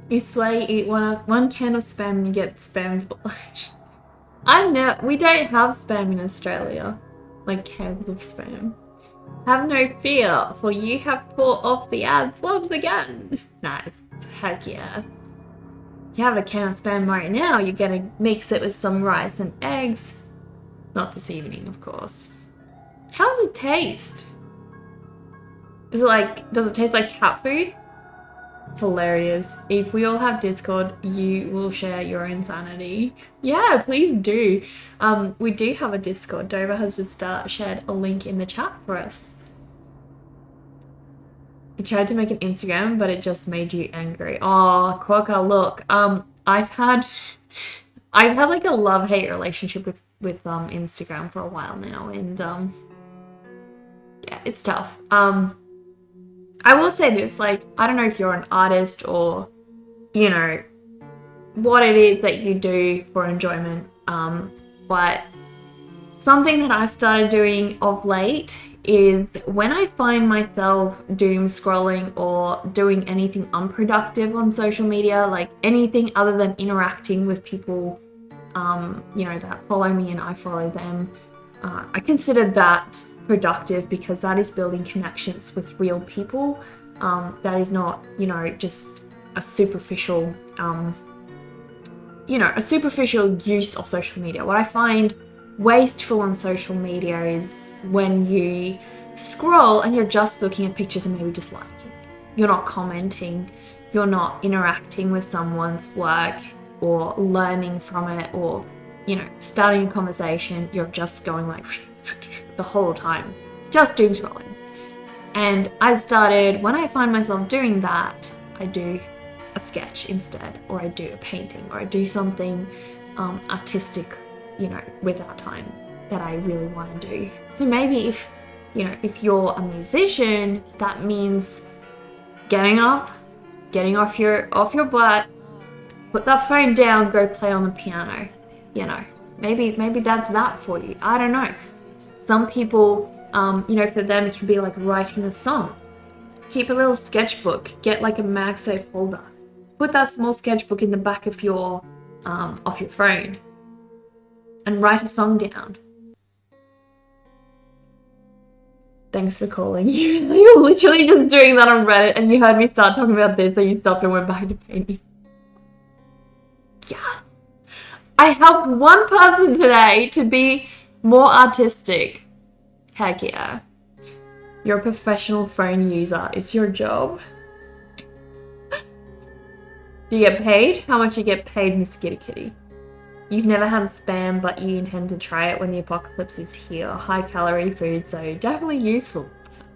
You swear you eat one can of spam and you get spam for lunch. We don't have spam in Australia. Like cans of spam. Have no fear, for you have fought off the ads once again. Nice. Heck yeah. You have a can of spam right now, you're gonna mix it with some rice and eggs. Not this evening, of course. How does it taste? Does it taste like cat food? It's hilarious. If we all have Discord, you will share your insanity. Yeah, please do. We do have a Discord. Dover has just shared a link in the chat for us. I tried to make an Instagram, but it just made you angry. Oh, Quokka, look. I've had like a love-hate relationship with Instagram for a while now, and yeah, it's tough. I will say this, like, I don't know if you're an artist or, you know, what it is that you do for enjoyment, but something that I started doing of late is when I find myself doom scrolling or doing anything unproductive on social media, like anything other than interacting with people, you know, that follow me and I follow them, I consider that productive because that is building connections with real people. That is not, you know, just a superficial, you know, a superficial use of social media. What I find wasteful on social media is when you scroll and you're just looking at pictures and maybe just liking. You're not commenting, you're not interacting with someone's work or learning from it or, you know, starting a conversation. You're just going like the whole time, just doom scrolling. And I started, when I find myself doing that, I do a sketch instead, or I do a painting, or I do something artistic, you know, with that time that I really want to do. So maybe if, you know, if you're a musician, that means getting up, getting off your butt, put that phone down, go play on the piano. You know, maybe that's that for you. I don't know. Some people, you know, for them it can be like writing a song. Keep a little sketchbook. Get like a MagSafe folder. Put that small sketchbook in the back of your phone and write a song down. Thanks for calling. You're literally just doing that on Reddit and you heard me start talking about this, so you stopped and went back to painting. Yes! I helped one person today to be more artistic. Heck yeah. You're a professional phone user. It's your job. Do you get paid? How much do you get paid, Miss Kitty Kitty? You've never had spam, but you intend to try it when the apocalypse is here. High calorie food, so definitely useful.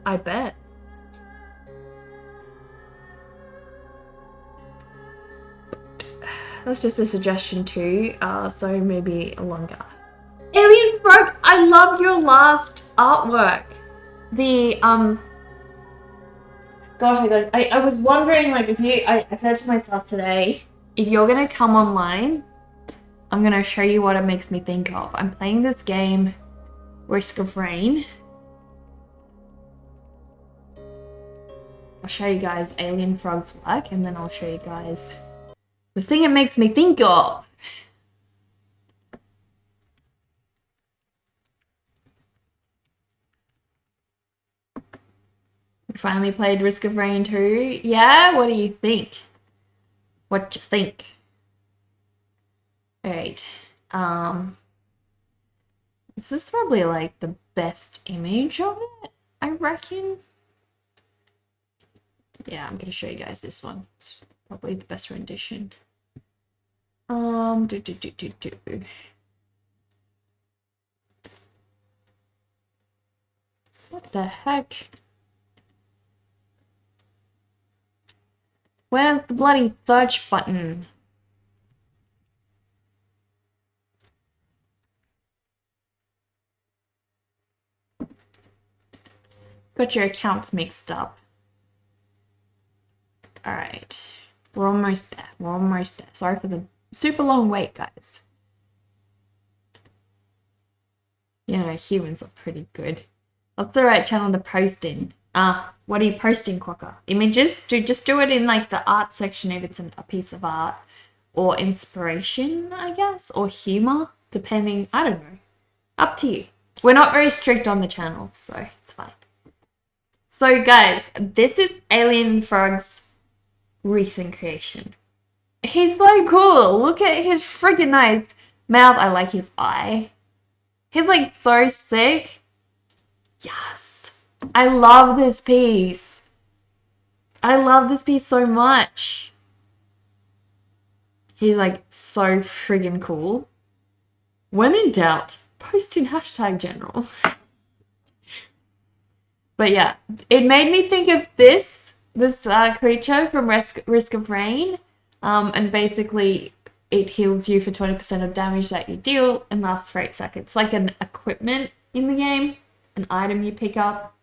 I bet. That's just a suggestion too, so maybe longer. Alien Frog, I love your last artwork. The, gosh, I was wondering, like, if you, I said to myself today, if you're gonna come online, I'm gonna show you what it makes me think of. I'm playing this game, Risk of Rain. I'll show you guys Alien Frog's work, and then I'll show you guys the thing it makes me think of. We finally played Risk of Rain 2. Yeah, what do you think? What do you think? Alright. This is probably like the best image of it, I reckon. Yeah, I'm gonna show you guys this one. It's probably the best rendition. What the heck? Where's the bloody search button? Got your accounts mixed up. Alright. We're almost there. We're almost there. Sorry for the super long wait, guys. You know, humans are pretty good. What's the right channel to post in? What are you posting, Quokka? Images? Just do it in like the art section if it's a piece of art. Or inspiration, I guess? Or humor, depending. I don't know. Up to you. We're not very strict on the channel, so it's fine. So guys, this is Alien Frog's recent creation. He's so cool. Look at his freaking nice mouth. I like his eye. He's like so sick. Yes. I love this piece. I love this piece so much. He's like so friggin' cool. When in doubt, post in hashtag general. But yeah, it made me think of this creature from Risk of Rain. And basically it heals you for 20% of damage that you deal and lasts for 8 seconds. Like an equipment in the game, an item you pick up.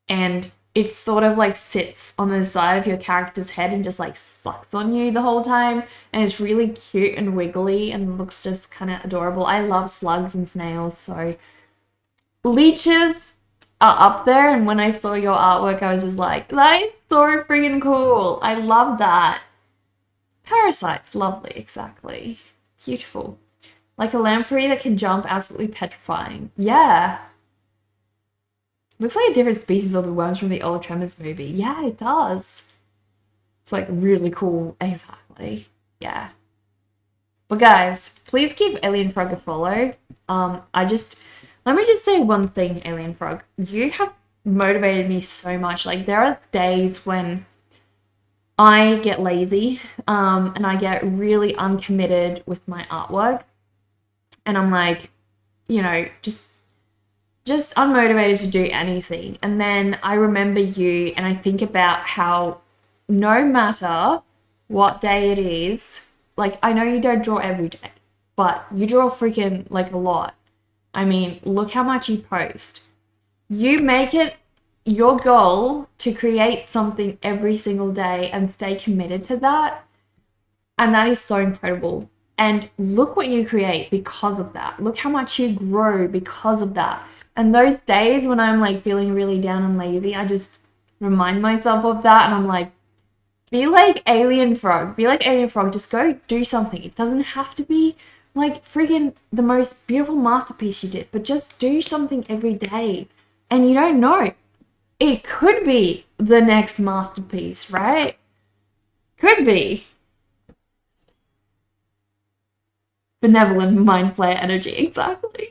And it sort of like sits on the side of your character's head and just like sucks on you the whole time. And it's really cute and wiggly and looks just kind of adorable. I love slugs and snails, so leeches are up there. And when I saw your artwork, I was just like, that is so freaking cool. I love that. Parasites, lovely, exactly. Beautiful. Like a lamprey that can jump, absolutely petrifying. Yeah. Looks like a different species of the worms from the old Tremors movie. Yeah, it does. It's like really cool. Exactly. Yeah. But guys, please give Alien Frog a follow. Let me just say one thing, Alien Frog. You have motivated me so much. Like, there are days when I get lazy, and I get really uncommitted with my artwork. And I'm like, you know, just unmotivated to do anything. And then I remember you and I think about how no matter what day it is, like, I know you don't draw every day, but you draw freaking like a lot. I mean, look how much you post. You make it your goal to create something every single day and stay committed to that. And that is so incredible. And look what you create because of that. Look how much you grow because of that. And those days when I'm like feeling really down and lazy, I just remind myself of that. And I'm like, be like Alien Frog. Be like Alien Frog. Just go do something. It doesn't have to be like freaking the most beautiful masterpiece you did, but just do something every day. And you don't know. It could be the next masterpiece, right? Could be. Benevolent mind flare energy, exactly.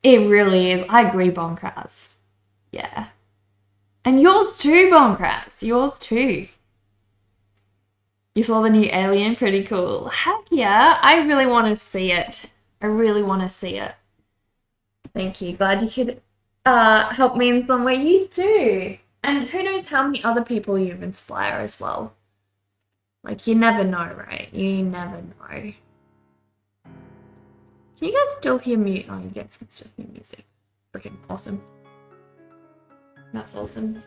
It really is. I agree, Bonkras. Yeah. And yours too, Bonkras. Yours too. You saw the new Alien? Pretty cool. Heck yeah. I really want to see it. I really want to see it. Thank you. Glad you could help me in some way. You do. And who knows how many other people you inspire as well. Like, you never know, right? You never know. Can you guys still hear me? Oh, you guys can still hear music. Freaking awesome. That's awesome.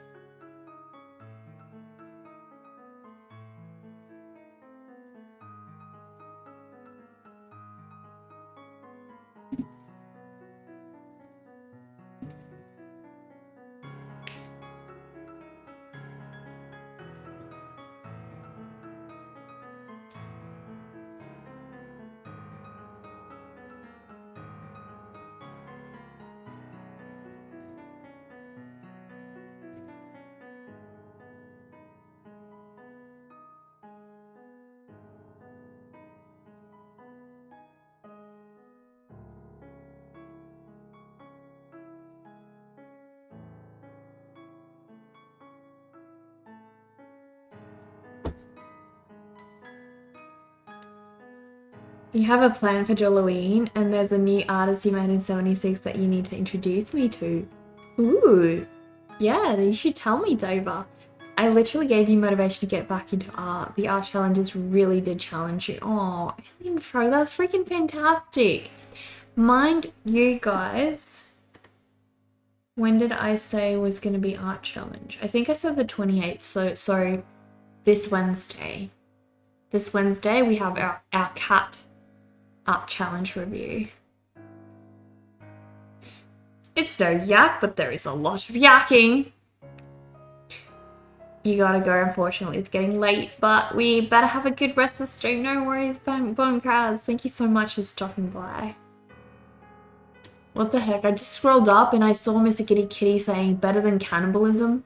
You have a plan for Joloween, and there's a new artist you made in 76 that you need to introduce me to. Ooh. Yeah, you should tell me, Dover. I literally gave you motivation to get back into art. The art challenges really did challenge you. Oh, Alien Frog, that's freaking fantastic. Mind you guys, when did I say was going to be art challenge? I think I said the 28th, so this Wednesday. This Wednesday we have our cat art challenge review. It's no yak, but there is a lot of yakking. You gotta go, unfortunately. It's getting late, but we better have a good rest of the stream. No worries, Bonkras. Thank you so much for stopping by. What the heck? I just scrolled up and I saw Mr. Kitty Kitty saying better than cannibalism.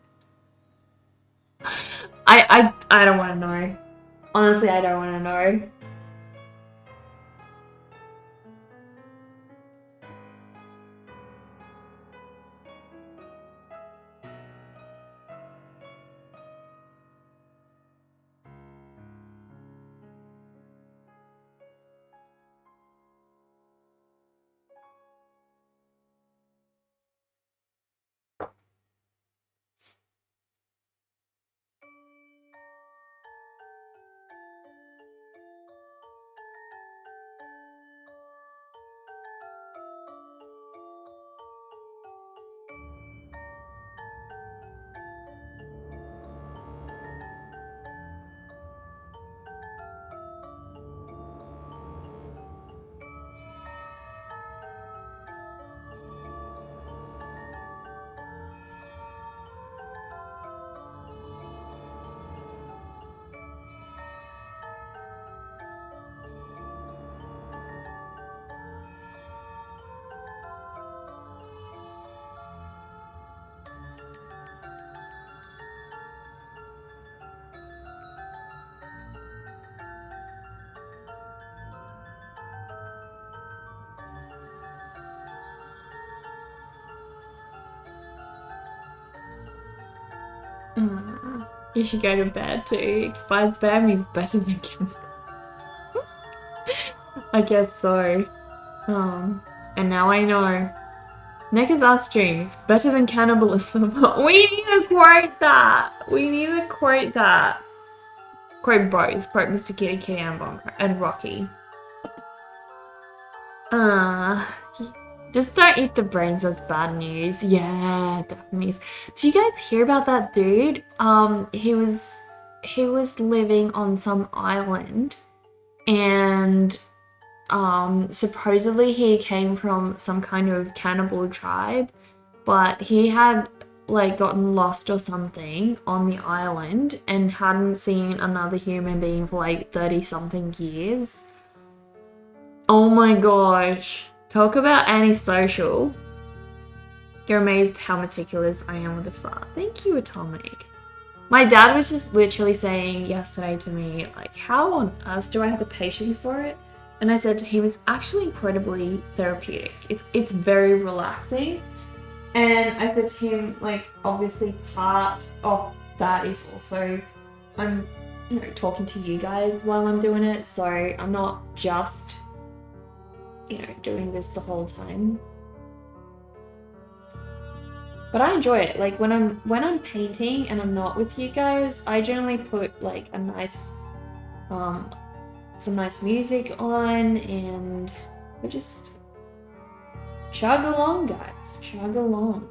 I don't want to know. Honestly, I don't want to know. You should go to bed too. Expired spam is better than cannibal. I guess so. And now I know. Neckar's art streams better than cannibalism. We need to quote that. We need to quote that. Quote both. Quote Mr. Kitty Kitty and Rocky. Just don't eat the brains, that's bad news. Yeah, definitely. Did you guys hear about that dude? He was living on some island and supposedly he came from some kind of cannibal tribe, but he had like gotten lost or something on the island and hadn't seen another human being for like 30 something years. Oh my gosh. Talk about antisocial. You're amazed how meticulous I am with the fur. Thank you, Atomic. My dad was just literally saying yesterday to me, like, how on earth do I have the patience for it? And I said to him, it's actually incredibly therapeutic. It's very relaxing. And I said to him, like, obviously part of that is also I'm, talking to you guys while I'm doing it. So I'm not just doing this the whole time. But I enjoy it. Like when I'm painting and I'm not with you guys, I generally put like a nice some nice music on and we just chug along, guys. Chug along.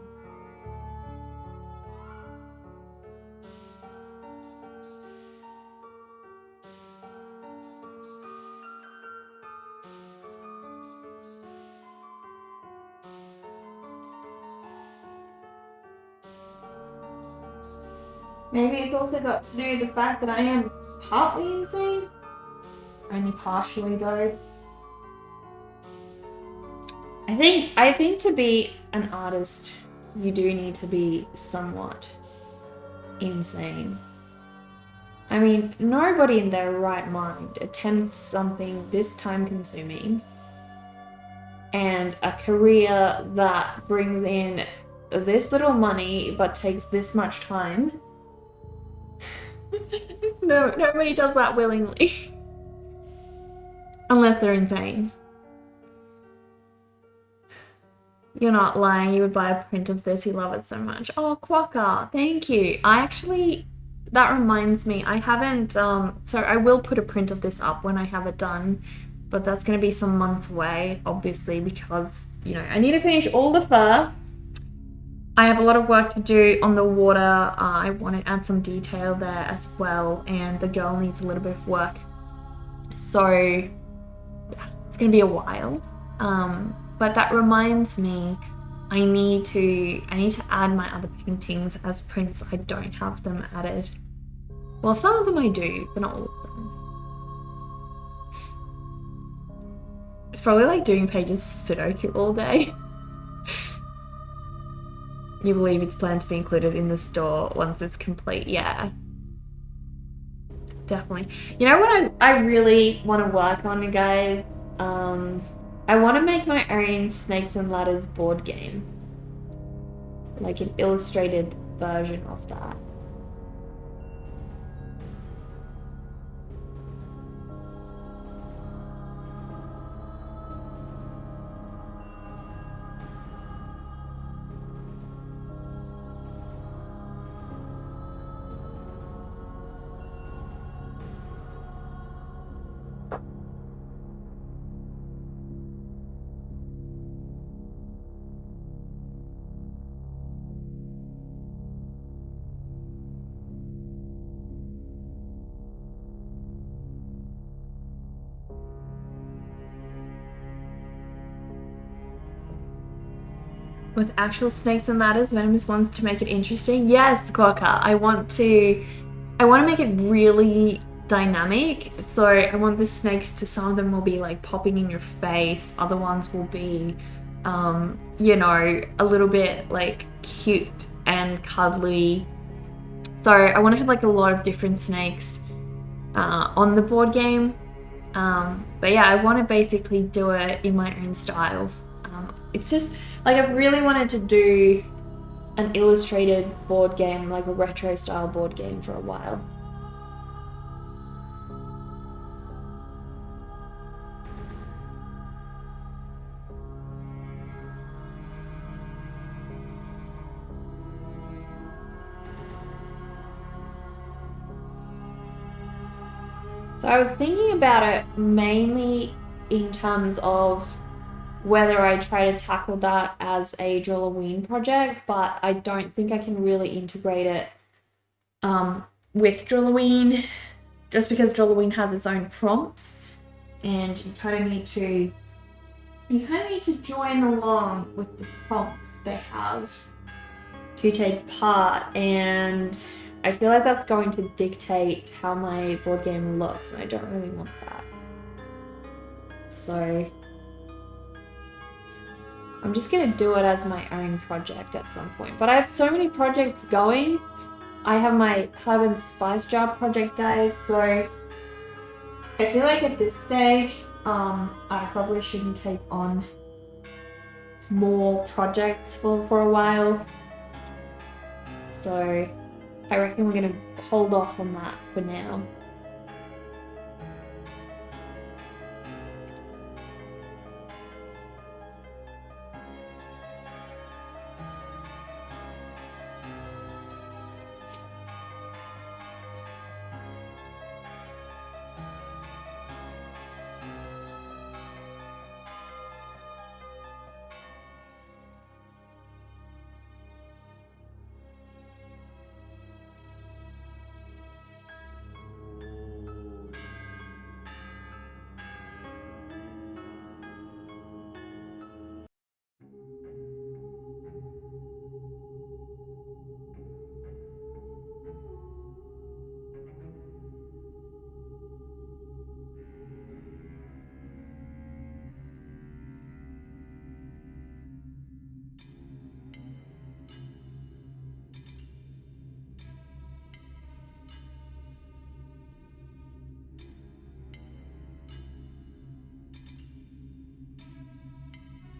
Maybe it's also got to do with the fact that I am partly insane. Only partially though. I think to be an artist, you do need to be somewhat insane. I mean, nobody in their right mind attempts something this time consuming and a career that brings in this little money but takes this much time. No, nobody does that willingly. Unless they're insane. You're not lying, you would buy a print of this, you love it so much. Oh, Quokka, thank you. That reminds me, I haven't, so I will put a print of this up when I have it done, but that's going to be some months away, obviously, because, I need to finish all the fur. I have a lot of work to do on the water. I want to add some detail there as well, and the girl needs a little bit of work. So, yeah, it's going to be a while. But that reminds me, I need to add my other paintings as prints. I don't have them added. Well, some of them I do, but not all of them. It's probably like doing pages of Sudoku all day. You believe it's planned to be included in the store once it's complete? Yeah. Definitely. You know what I really want to work on, you guys? I want to make my own Snakes and Ladders board game. Like an illustrated version of that. With actual snakes and ladders, Venomous wants to make it interesting. Yes, Quokka, I want to make it really dynamic. So I want the snakes to, some of them will be like popping in your face, other ones will be, a little bit like cute and cuddly. So I want to have like a lot of different snakes on the board game. But yeah, I want to basically do it in my own style. It's just like I've really wanted to do an illustrated board game, like a retro style board game for a while. So I was thinking about it mainly in terms of whether I try to tackle that as a Drawloween project, but I don't think I can really integrate it with Drawloween, just because Drawloween has its own prompts, and you kind of need to join along with the prompts they have to take part, and I feel like that's going to dictate how my board game looks, and I don't really want that. So I'm just gonna do it as my own project at some point. But I have so many projects going. I have my Herb and Spice Jar project, guys, so I feel like at this stage, I probably shouldn't take on more projects for a while. So I reckon we're gonna hold off on that for now.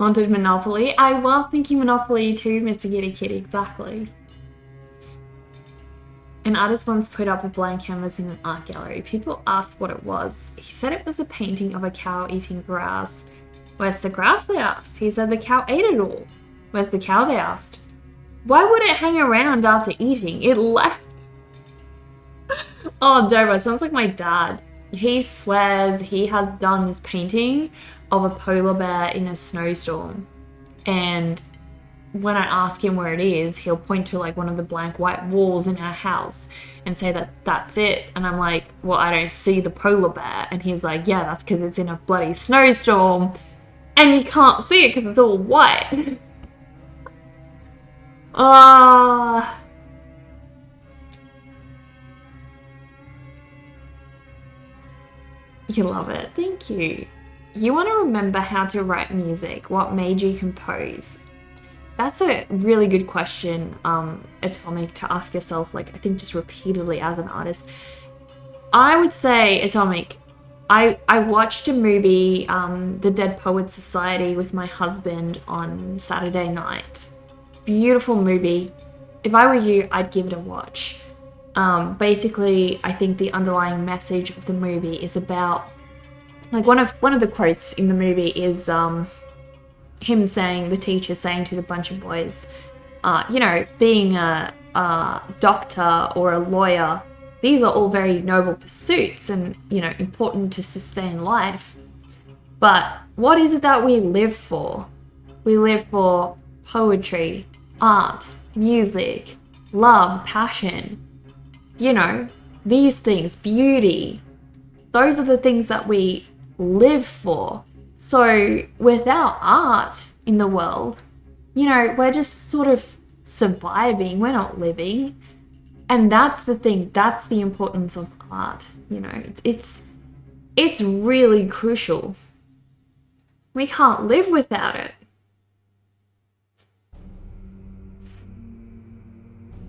Haunted Monopoly. I was thinking Monopoly too, Mr. Kitty Kitty, exactly. An artist once put up a blank canvas in an art gallery. People asked what it was. He said it was a painting of a cow eating grass. Where's the grass, they asked. He said the cow ate it all. Where's the cow, they asked. Why would it hang around after eating? It left. Oh, Dover, sounds like my dad. He swears he has done this painting of a polar bear in a snowstorm, and when I ask him where it is, he'll point to like one of the blank white walls in our house and say that that's it. And I'm like, well, I don't see the polar bear. And he's like, yeah, that's because it's in a bloody snowstorm and you can't see it because it's all white. Ah. You love it. Thank you. You want to remember how to write music. What made you compose? That's a really good question, Atomic, to ask yourself, like, I think just repeatedly as an artist. I would say, Atomic, I watched a movie, The Dead Poets Society, with my husband on Saturday night. Beautiful movie. If I were you, I'd give it a watch. Basically, I think the underlying message of the movie is about, like, one of the quotes in the movie is him saying, the teacher saying to the bunch of boys, being a doctor or a lawyer, these are all very noble pursuits and, important to sustain life. But what is it that we live for? We live for poetry, art, music, love, passion. These things, beauty. Those are the things that we live for. So without art in the world, we're just sort of surviving. We're not living. And that's the thing. That's the importance of art. It's really crucial. We can't live without it.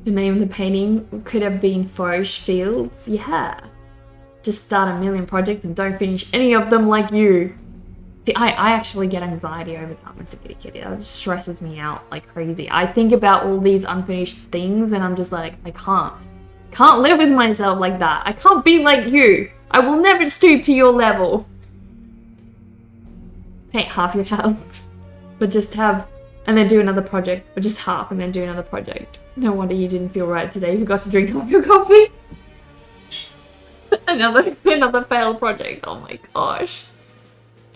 The name of the painting could have been Forest Fields. Yeah. Just start a million projects and don't finish any of them like you. See, I actually get anxiety over that Mr. Kitty Kitty. That just stresses me out like crazy. I think about all these unfinished things and I'm just like, I can't live with myself like that. I can't be like you. I will never stoop to your level. Paint half your house, but just have, and then do another project, but just half, and then do another project. No wonder you didn't feel right today. You forgot to drink half your coffee. another failed project. Oh my gosh.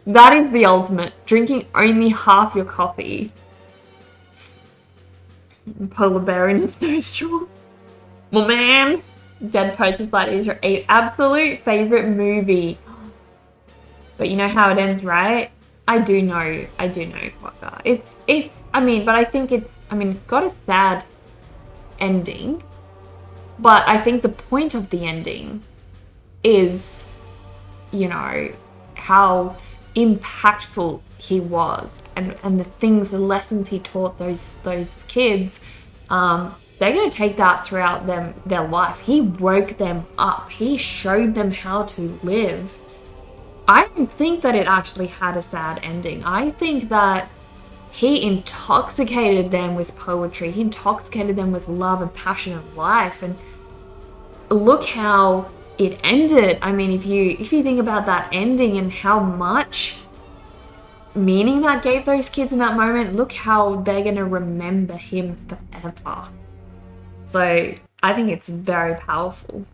That is the ultimate. Drinking only half your coffee. Polar bear in the snowstorm. Well, man. Dead Poet Society is your absolute favorite movie. But you know how it ends, right? I do know, Quokka. It's, I mean, but I think it's got a sad ending. But I think the point of the ending is, you know, how impactful he was and the lessons he taught those kids. They're going to take that throughout their life. He woke them up. He showed them how to live. I don't think that it actually had a sad ending. I think that he intoxicated them with poetry. He intoxicated them with love and passion of life. And look how it ended. I mean, if you think about that ending and how much meaning that gave those kids in that moment, look how they're going to remember him forever. So I think it's very powerful.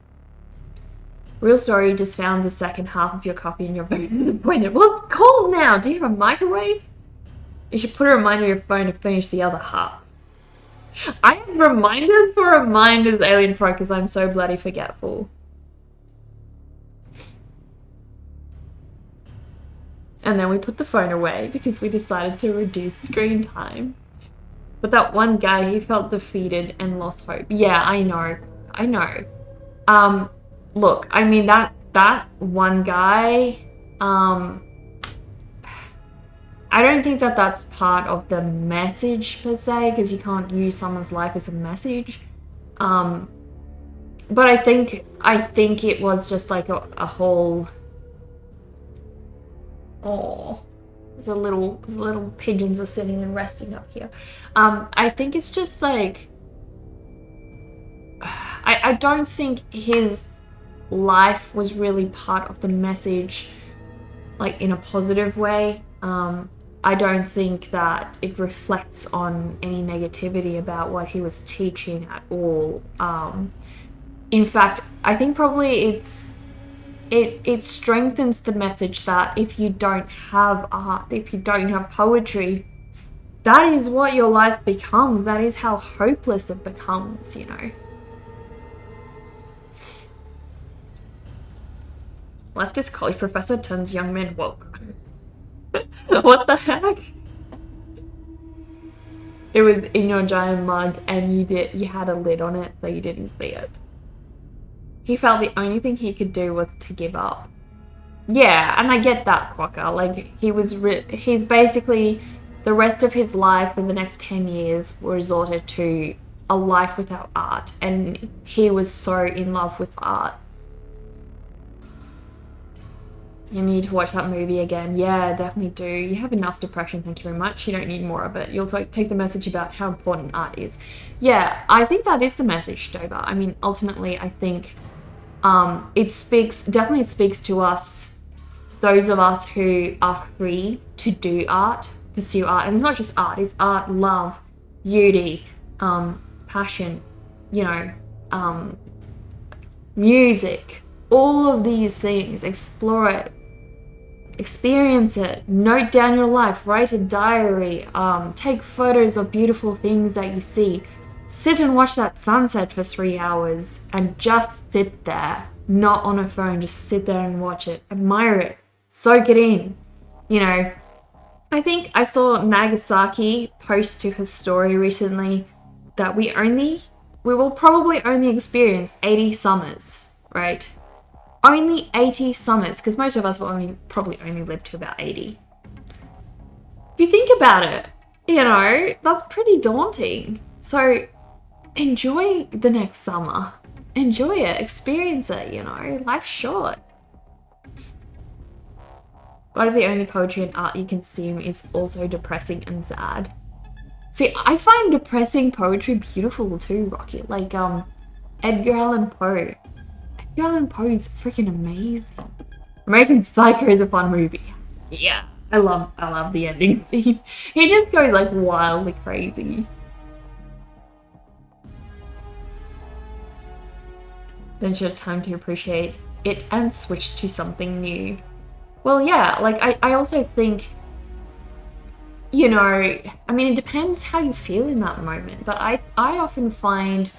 Real story, just found the second half of your coffee and you're very disappointed. Well, it's cold now. Do you have a microwave? You should put a reminder on your phone to finish the other half. I have reminders for reminders, Alien Frog, because I'm so bloody forgetful. And then we put the phone away because we decided to reduce screen time. But that one guy, he felt defeated and lost hope. Yeah, I know. Look, I mean, that one guy, I don't think that that's part of the message per se, because you can't use someone's life as a message. But I think it was just like a whole... Oh, the little pigeons are sitting and resting up here. I think it's just like... I don't think his life was really part of the message, like in a positive way. I don't think that it reflects on any negativity about what he was teaching at all. In fact, I think probably it strengthens the message that if you don't have art, if you don't have poetry, that is what your life becomes. That is how hopeless it becomes, you know. Leftist college professor turns young man woke. What the heck? It was in your giant mug and you had a lid on it so you didn't see it. He felt the only thing he could do was to give up. Yeah, and I get that, Quokka. Like, he's basically, the rest of his life for the next 10 years resorted to a life without art. And he was so in love with art. You need to watch that movie again. Yeah, definitely do. You have enough depression, thank you very much. You don't need more of it. You'll take the message about how important art is. Yeah, I think that is the message, Doba. I mean, ultimately, I think it definitely speaks to us, those of us who are free to do art, pursue art. And it's not just art, it's art, love, beauty, passion, you know, music, all of these things. Explore it. Experience it. Note down your life. Write a diary. Take photos of beautiful things that you see. Sit and watch that sunset for 3 hours and just sit there. Not on a phone. Just sit there and watch it. Admire it. Soak it in. You know, I think I saw Nagasaki post to her story recently that we will probably only experience 80 summers, right? Only 80 summers, because most of us will probably only live to about 80. If you think about it, you know, that's pretty daunting. So enjoy the next summer. Enjoy it. Experience it, you know. Life's short. What if the only poetry and art you consume is also depressing and sad? See, I find depressing poetry beautiful too, Rocket. Like, Edgar Allan Poe. Edgar Allan Poe is freaking amazing. American Psycho is a fun movie. Yeah, I love the ending scene. He just goes like wildly crazy. Then she had time to appreciate it and switch to something new. Well, yeah, like I also think, you know, I mean, it depends how you feel in that moment, but I often find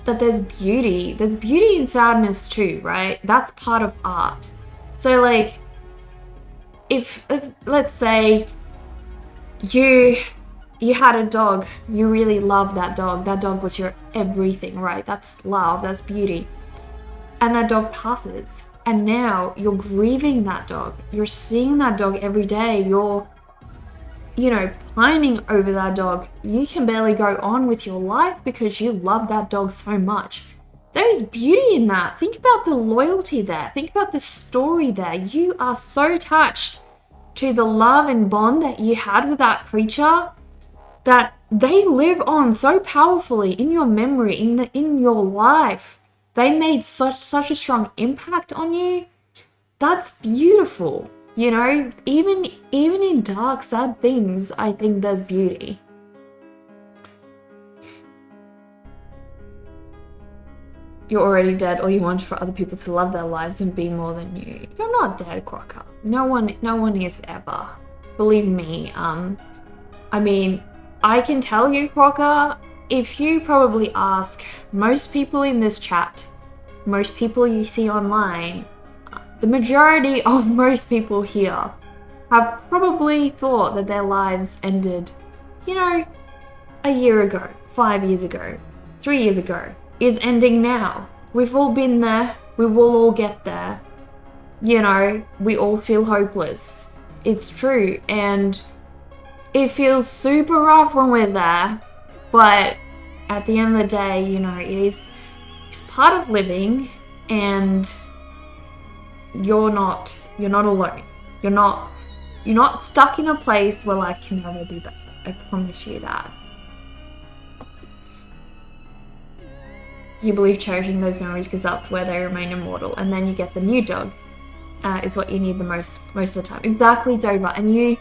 that there's beauty in sadness too, right? That's part of art. So like, if let's say you had a dog, you really loved that dog was your everything, right? That's love, that's beauty. And that dog passes, and now you're grieving that dog. You're seeing that dog every day. You're, you know, pining over that dog. You can barely go on with your life because you love that dog so much. There is beauty in that. Think about the loyalty there. Think about the story there. You are so attached to the love and bond that you had with that creature that they live on so powerfully in your memory, in your life. They made such a strong impact on you. That's beautiful. You know, even in dark, sad things, I think there's beauty. You're already dead. All you want for other people to love their lives and be more than you. You're not dead, Crocker. No one is ever. Believe me. I mean, I can tell you, Crocker, if you probably ask most people in this chat, most people you see online, the majority of most people here have probably thought that their lives ended, you know, a year ago, 5 years ago, 3 years ago, is ending now. We've all been there. We will all get there. You know, we all feel hopeless. It's true. And it feels super rough when we're there. But at the end of the day, you know, it's part of living, and you're not alone. You're not stuck in a place where life can never be better. I promise you that. You believe cherishing those memories because that's where they remain immortal, and then you get the new dog is what you need the most of the time. Exactly, Dover. And you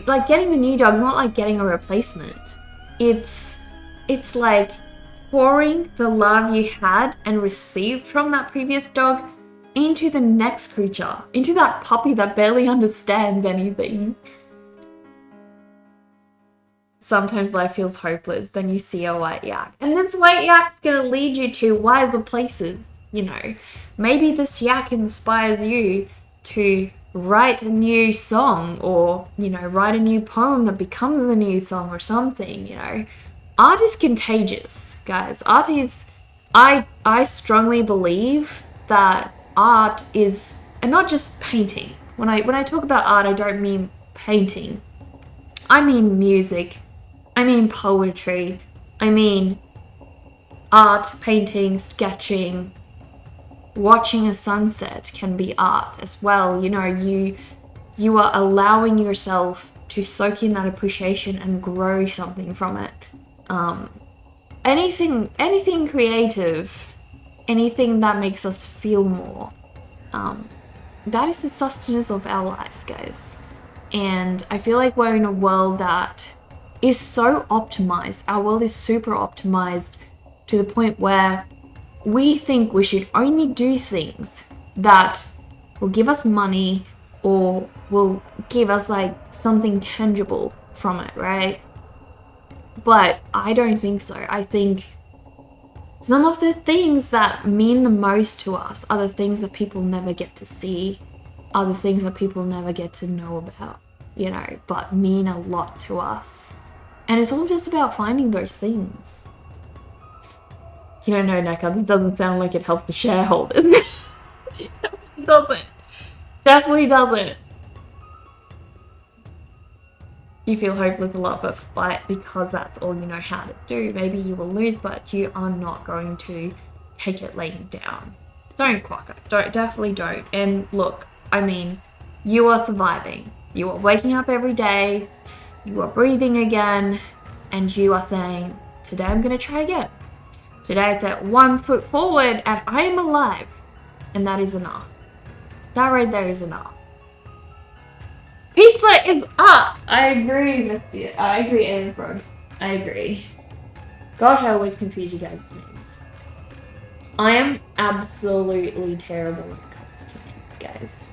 like getting the new dog is not like getting a replacement. It's like pouring the love you had and received from that previous dog into the next creature, into that puppy that barely understands anything. Sometimes life feels hopeless, then you see a white yak. And this white yak's gonna lead you to wiser places, you know. Maybe this yak inspires you to write a new song, or, you know, write a new poem that becomes the new song or something, you know. Art is contagious, guys. Art is... I strongly believe that art is... And not just painting. When I talk about art, I don't mean painting. I mean music. I mean poetry. I mean art, painting, sketching. Watching a sunset can be art as well. You know, you are allowing yourself to soak in that appreciation and grow something from it. Anything creative, anything that makes us feel more. That is the sustenance of our lives, guys. And I feel like we're in a world that is so optimized. Our world is super optimized to the point where we think we should only do things that will give us money or will give us like something tangible from it, right? But I don't think so. I think some of the things that mean the most to us are the things that people never get to see, are the things that people never get to know about, you know, but mean a lot to us. And it's all just about finding those things. You don't know, Neka, this doesn't sound like it helps the shareholders. It definitely doesn't. Definitely doesn't. You feel hopeless a lot, but fight because that's all you know how to do. Maybe you will lose, but you are not going to take it laying down. Don't, Quokka. Definitely don't. And look, I mean, You are surviving. You are waking up every day. You are breathing again. And you are saying, today I'm going to try again. Today I set 1 foot forward and I am alive. And that is enough. That right there is enough. Pizza is art! I agree, Misty. I agree, Anne. I agree. Gosh, I always confuse you guys' names. I am absolutely terrible when it comes to names, guys.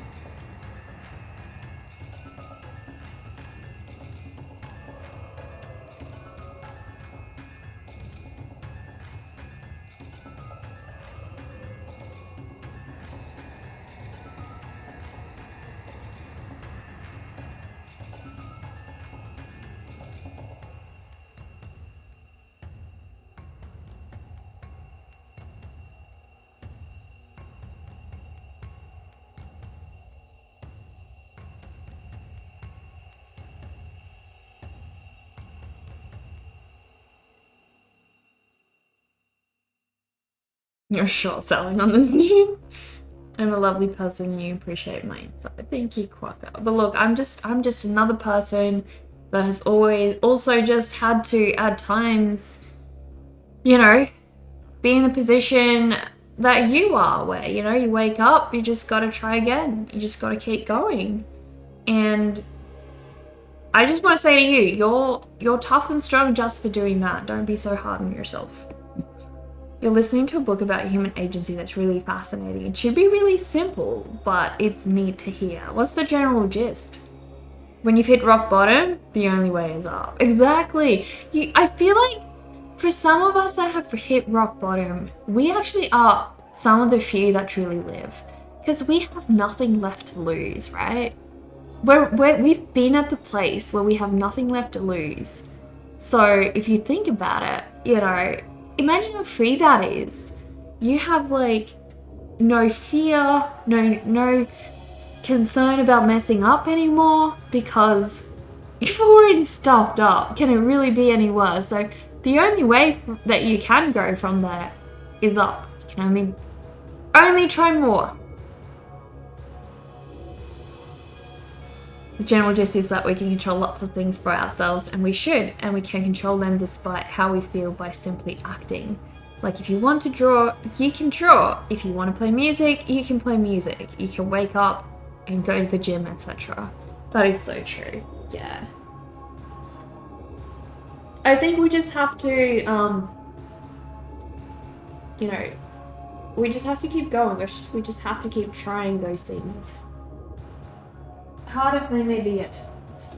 You're short selling on this news. I'm a lovely person. You appreciate my insight. Thank you, Quacker. But look, I'm just another person that has always also just had to at times, you know, be in the position that you are, where, you know, you wake up, you just gotta try again. You just gotta keep going. And I just want to say to you, you're tough and strong just for doing that. Don't be so hard on yourself. You're listening to a book about human agency that's really fascinating. It should be really simple, but it's neat to hear. What's the general gist? When you've hit rock bottom, the only way is up. Exactly. I feel like for some of us that have hit rock bottom, we actually are some of the few that truly live. Because we have nothing left to lose, right? We've been at the place where we have nothing left to lose. So if you think about it, you know, imagine how free that is. You have like no fear, no concern about messing up anymore because you've already stuffed up. Can it really be any worse? So the only way that you can go from there is up. You can only try more. The general gist is that we can control lots of things for ourselves, and we should, and we can control them despite how we feel by simply acting. Like if you want to draw, you can draw. If you want to play music, you can play music. You can wake up and go to the gym, etc. That is so true. Yeah. I think we just have to, you know, we just have to keep going. We just have to keep trying those things. Hard as they may be at times.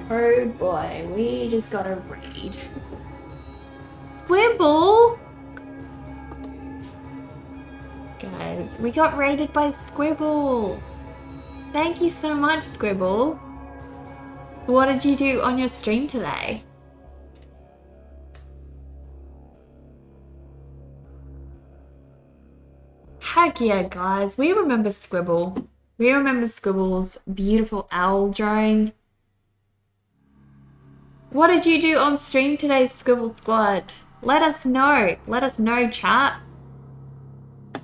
Oh boy, we just got a raid. Squibble! Guys, we got raided by Squibble. Thank you so much, Squibble. What did you do on your stream today? Heck yeah, guys. We remember Squibble. We remember Squibble's beautiful owl drawing. What did you do on stream today, Squibble Squad? Let us know. Let us know, chat.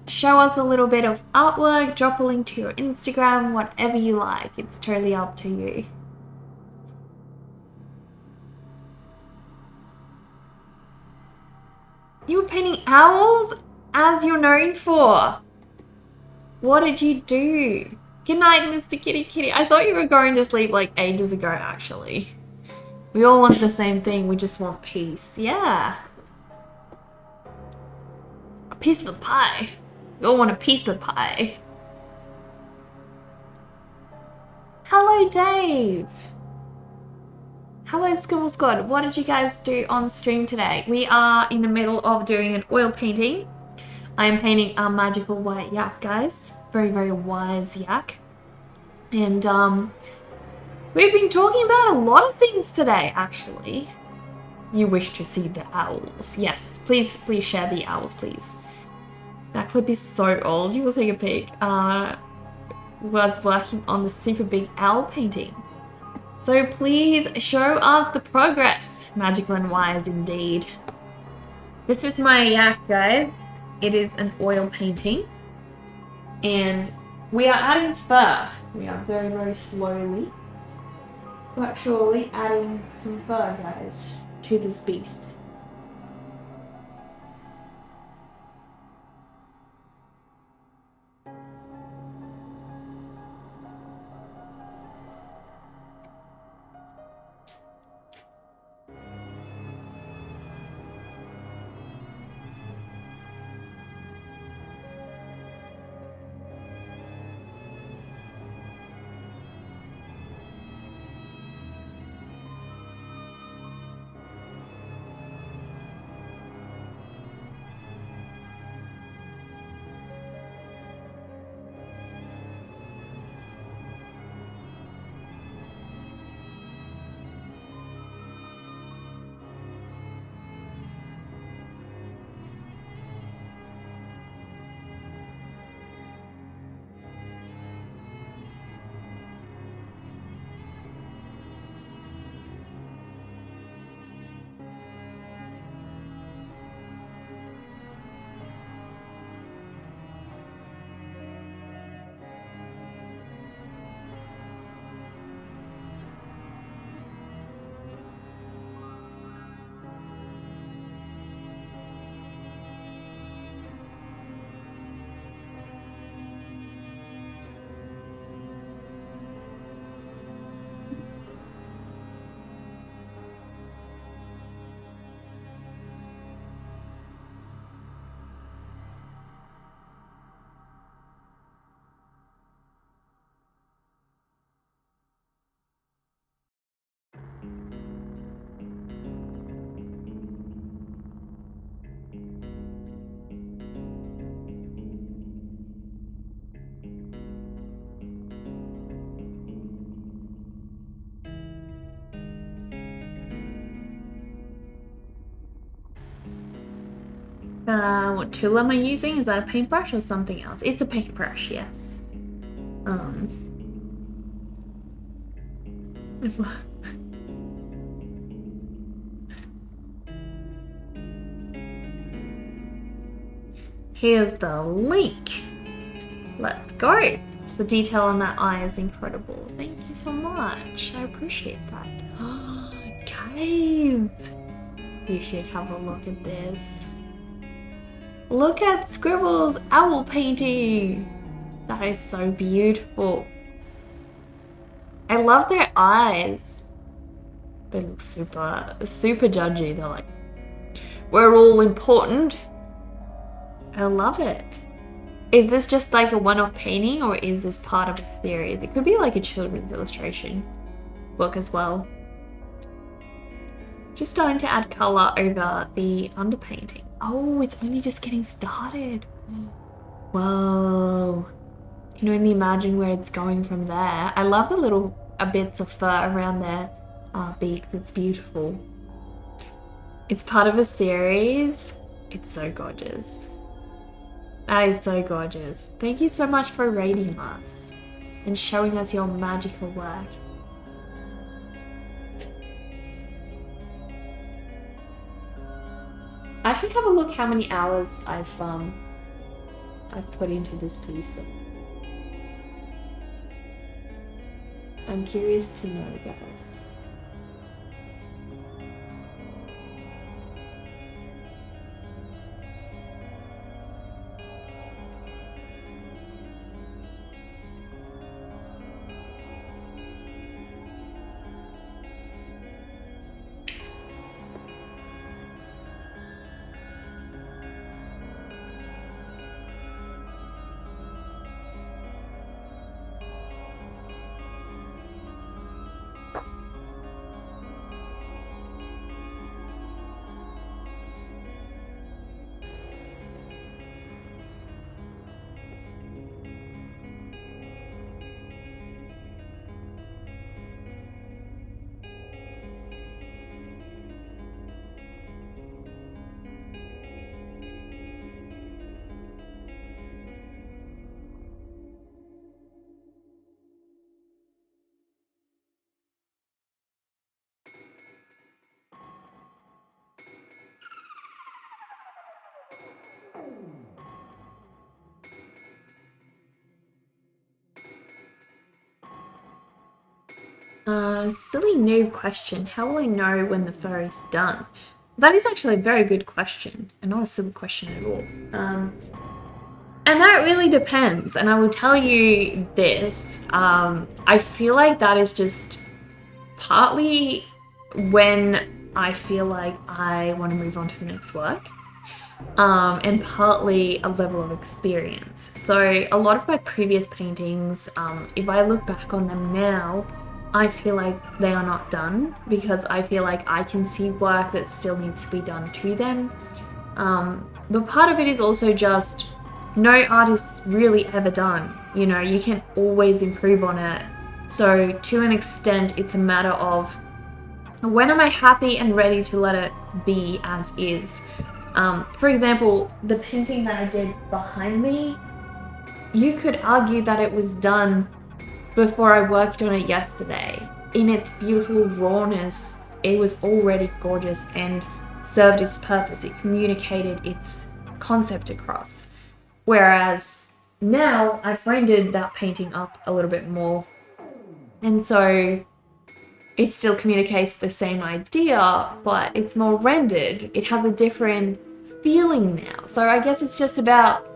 Show us a little bit of artwork, drop a link to your Instagram, whatever you like. It's totally up to you. You were painting owls? As you're known for. What did you do? Good night, Mr. Kitty Kitty. I thought you were going to sleep like ages ago, actually. We all want the same thing. We just want peace. Yeah. A piece of the pie. We all want a piece of the pie. Hello, Dave. Hello, Squibble Squad. What did you guys do on stream today? We are in the middle of doing an oil painting. I am painting a magical white yak, guys. very, very wise yak. And we've been talking about a lot of things today, actually. You wish to see the owls. Yes, please share the owls, please. That clip is so old. You will take a peek. Was working on the super big owl painting. So please show us the progress. Magical and wise indeed. This is my yak, guys. It is an oil painting. And we are adding fur. We are very, very slowly but surely adding some fur, guys, to this beast. What tool am I using? Is that a paintbrush or something else? It's a paintbrush, yes. Here's the link. Let's go. The detail on that eye is incredible. Thank you so much. I appreciate that. Guys, you should have a look at this. Look at Scribble's owl painting. That is so beautiful. I love their eyes. They look super judgy. They're like, we're all important. I love it. Is this just like a one-off painting or is this part of a series? It could be like a children's illustration book as well. Just starting to add color over the underpainting. Oh, it's only just getting started. Whoa. Can only imagine where it's going from there. I love the little bits of fur around their beaks. It's beautiful. It's part of a series. It's so gorgeous. That is so gorgeous. Thank you so much for rating us and showing us your magical work. I should have a look how many hours I've put into this piece. I'm curious to know, guys. Silly noob question. How will I know when the fur is done? That is actually a very good question, and not a silly question at all. And that really depends. And I will tell you this. I feel like that is just partly when I feel like I want to move on to the next work. And partly a level of experience. So a lot of my previous paintings, if I look back on them now, I feel like they are not done because I feel like I can see work that still needs to be done to them. But part of it is also just no art is really ever done. You know, you can always improve on it. So to an extent, it's a matter of when am I happy and ready to let it be as is. For example, the painting that I did behind me, you could argue that it was done before I worked on it yesterday. In its beautiful rawness, it was already gorgeous and served its purpose. It communicated its concept across. Whereas now I've rendered that painting up a little bit more. And so it still communicates the same idea, but it's more rendered. It has a different feeling now. So I guess it's just about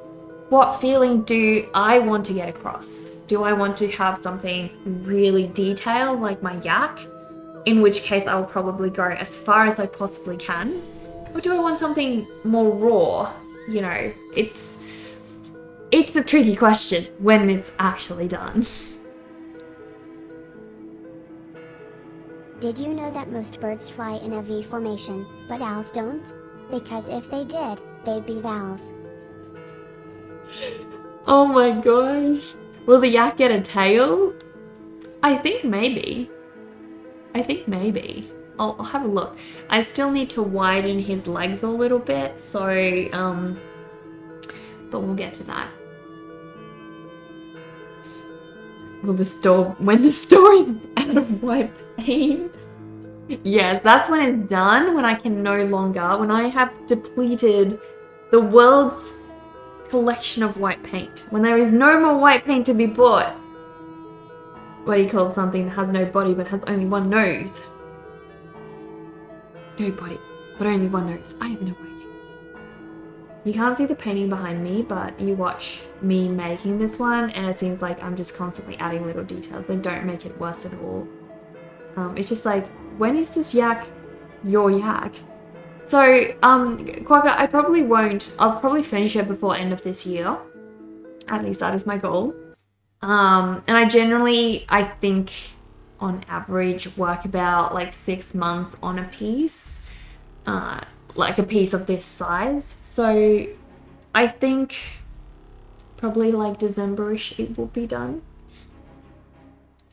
what feeling do I want to get across? Do I want to have something really detailed like my yak? In which case I will probably go as far as I possibly can. Or do I want something more raw? You know, it's a tricky question when it's actually done. Did you know that most birds fly in a V formation, but owls don't? Because if they did, they'd be vowels. Oh my gosh. Will the yak get a tail? I think maybe. I'll have a look. I still need to widen his legs a little bit, so, but we'll get to that. When the store is out of white paint. Yes, that's when it's done, when I can no longer, when I have depleted the world's collection of white paint. When there is no more white paint to be bought. What do you call something that has no body but has only one nose? No body, but only one nose. I have no idea. You can't see the painting behind me, but you watch me making this one and it seems like I'm just constantly adding little details. They don't make it worse at all. It's just like, when is this yak your yak? So, Quagga, I'll probably finish it before end of this year. At least that is my goal. And I think on average work about like 6 months on a piece. Like a piece of this size. So I think probably like December-ish it will be done.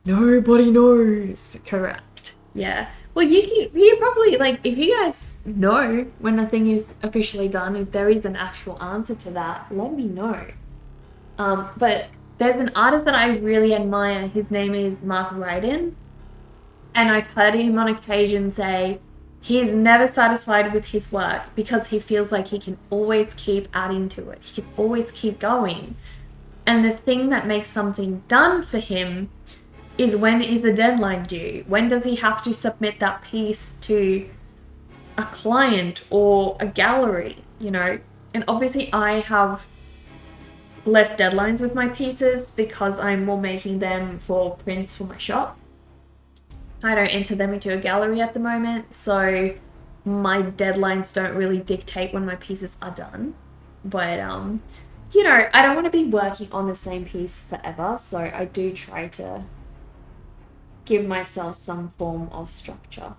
Nobody knows. Correct. Yeah. Well, you probably, like, if you guys know when a thing is officially done, if there is an actual answer to that, let me know. But there's an artist that I really admire. His name is Mark Ryden. And I've heard him on occasion say he is never satisfied with his work because he feels like he can always keep adding to it. He can always keep going. And the thing that makes something done for him is when is the deadline due? When does he have to submit that piece to a client or a gallery, you know? And obviously I have less deadlines with my pieces because I'm more making them for prints for my shop. I don't enter them into a gallery at the moment, so my deadlines don't really dictate when my pieces are done. But, you know, I don't want to be working on the same piece forever, so I do try to give myself some form of structure.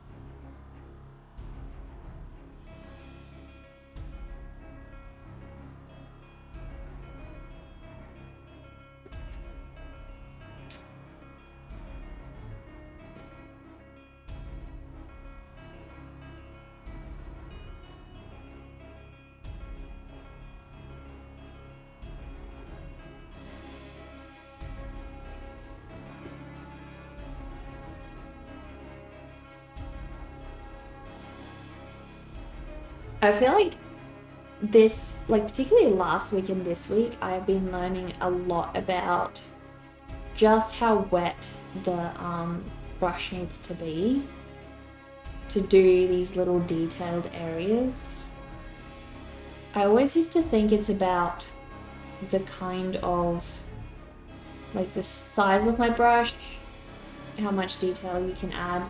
I feel like this, like particularly last week and this week, I've been learning a lot about just how wet the brush needs to be to do these little detailed areas. I always used to think it's about the kind of, like, the size of my brush, how much detail you can add.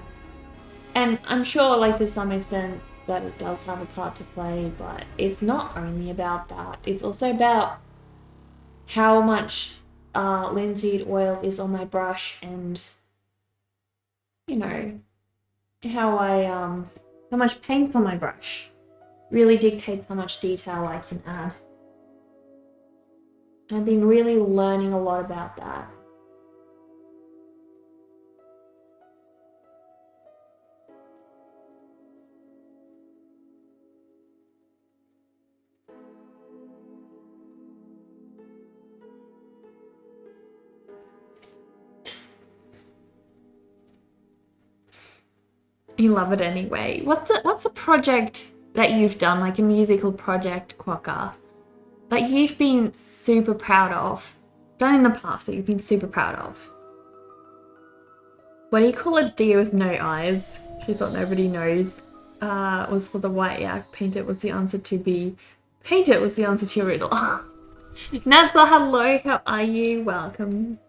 And I'm sure, like, to some extent that it does have a part to play, but it's not only about that. It's also about how much linseed oil is on my brush, and, you know, how much paint's on my brush really dictates how much detail I can add. And I've been really learning a lot about that. You love it anyway. What's a project that you've done, like a musical project, Quokka, that you've been super proud of, done in the past that you've been super proud of? What do you call a deer with no eyes? She thought nobody knows. Was for the white yak. Paint it was the answer to be. Paint it was the answer to your riddle. Natsa, hello. How are you? Welcome.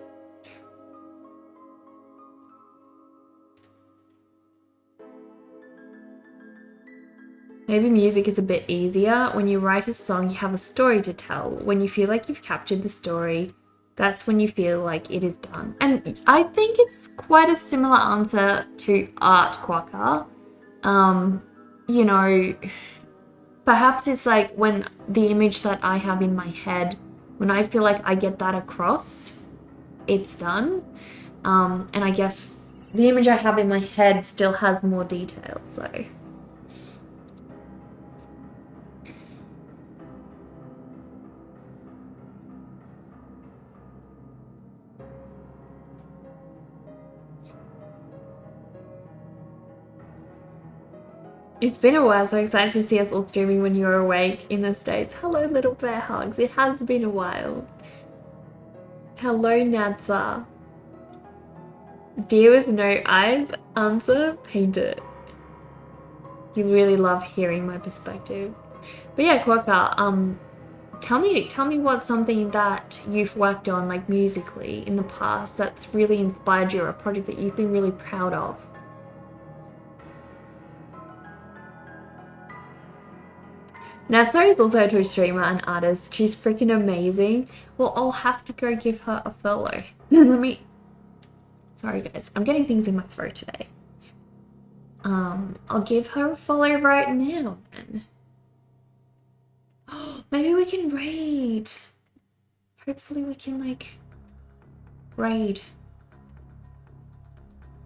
Maybe music is a bit easier. When you write a song, you have a story to tell. When you feel like you've captured the story, that's when you feel like it is done. And I think it's quite a similar answer to art, Quokka. You know, perhaps it's like when the image that I have in my head, when I feel like I get that across, it's done. And I guess the image I have in my head still has more detail, so... It's been a while, so excited to see us all streaming when you're awake in the States. Hello, little bear hugs. It has been a while. Hello, Nadsa. Deer with no eyes? Answer, paint it. You really love hearing my perspective. But yeah, Quokka, tell me what's something that you've worked on, like musically, in the past that's really inspired you, or a project that you've been really proud of. Natsa is also a Twitch streamer and artist. She's freaking amazing. Well, I'll have to go give her a follow. Sorry guys, I'm getting things in my throat today. I'll give her a follow right now then. Maybe we can raid. Hopefully we can, like, raid.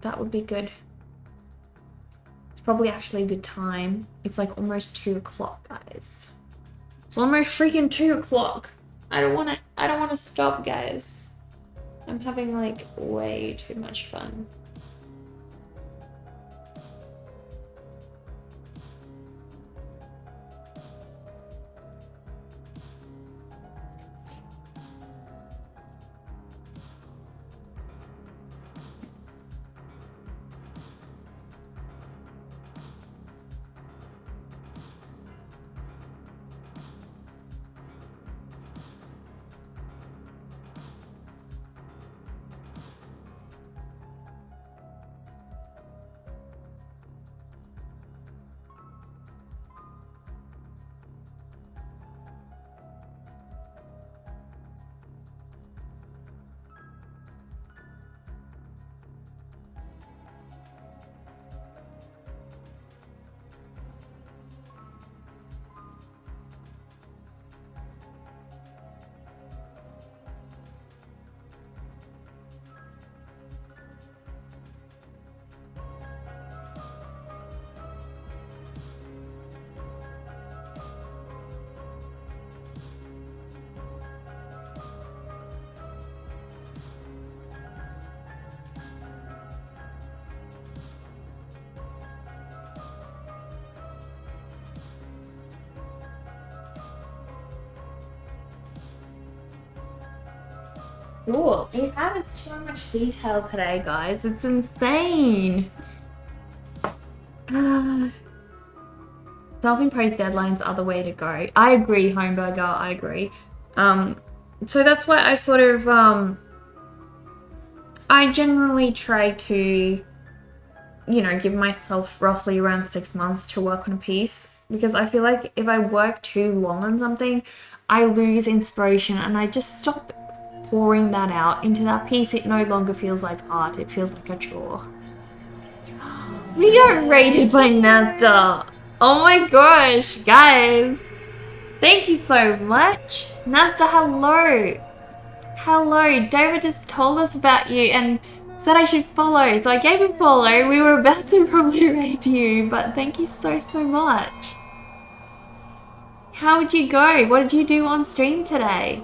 That would be good. It's probably actually a good time. It's like almost 2 o'clock, guys. It's almost freaking 2 o'clock. I don't wanna stop, guys. I'm having, like, way too much fun. Cool. We've added so much detail today, guys. It's insane. Self-imposed deadlines are the way to go. I agree, Homeburger. I agree. So that's why I sort of I generally try to, give myself roughly around 6 months to work on a piece, because I feel like if I work too long on something, I lose inspiration and I just stop pouring that out into that piece. It no longer feels like art, it feels like a chore. We got raided by Nazda. Oh my gosh, guys. Thank you so much. Nazda, hello. Hello, David just told us about you and said I should follow, so I gave him follow. We were about to probably raid you, but thank you so much. How'd you go? What did you do on stream today?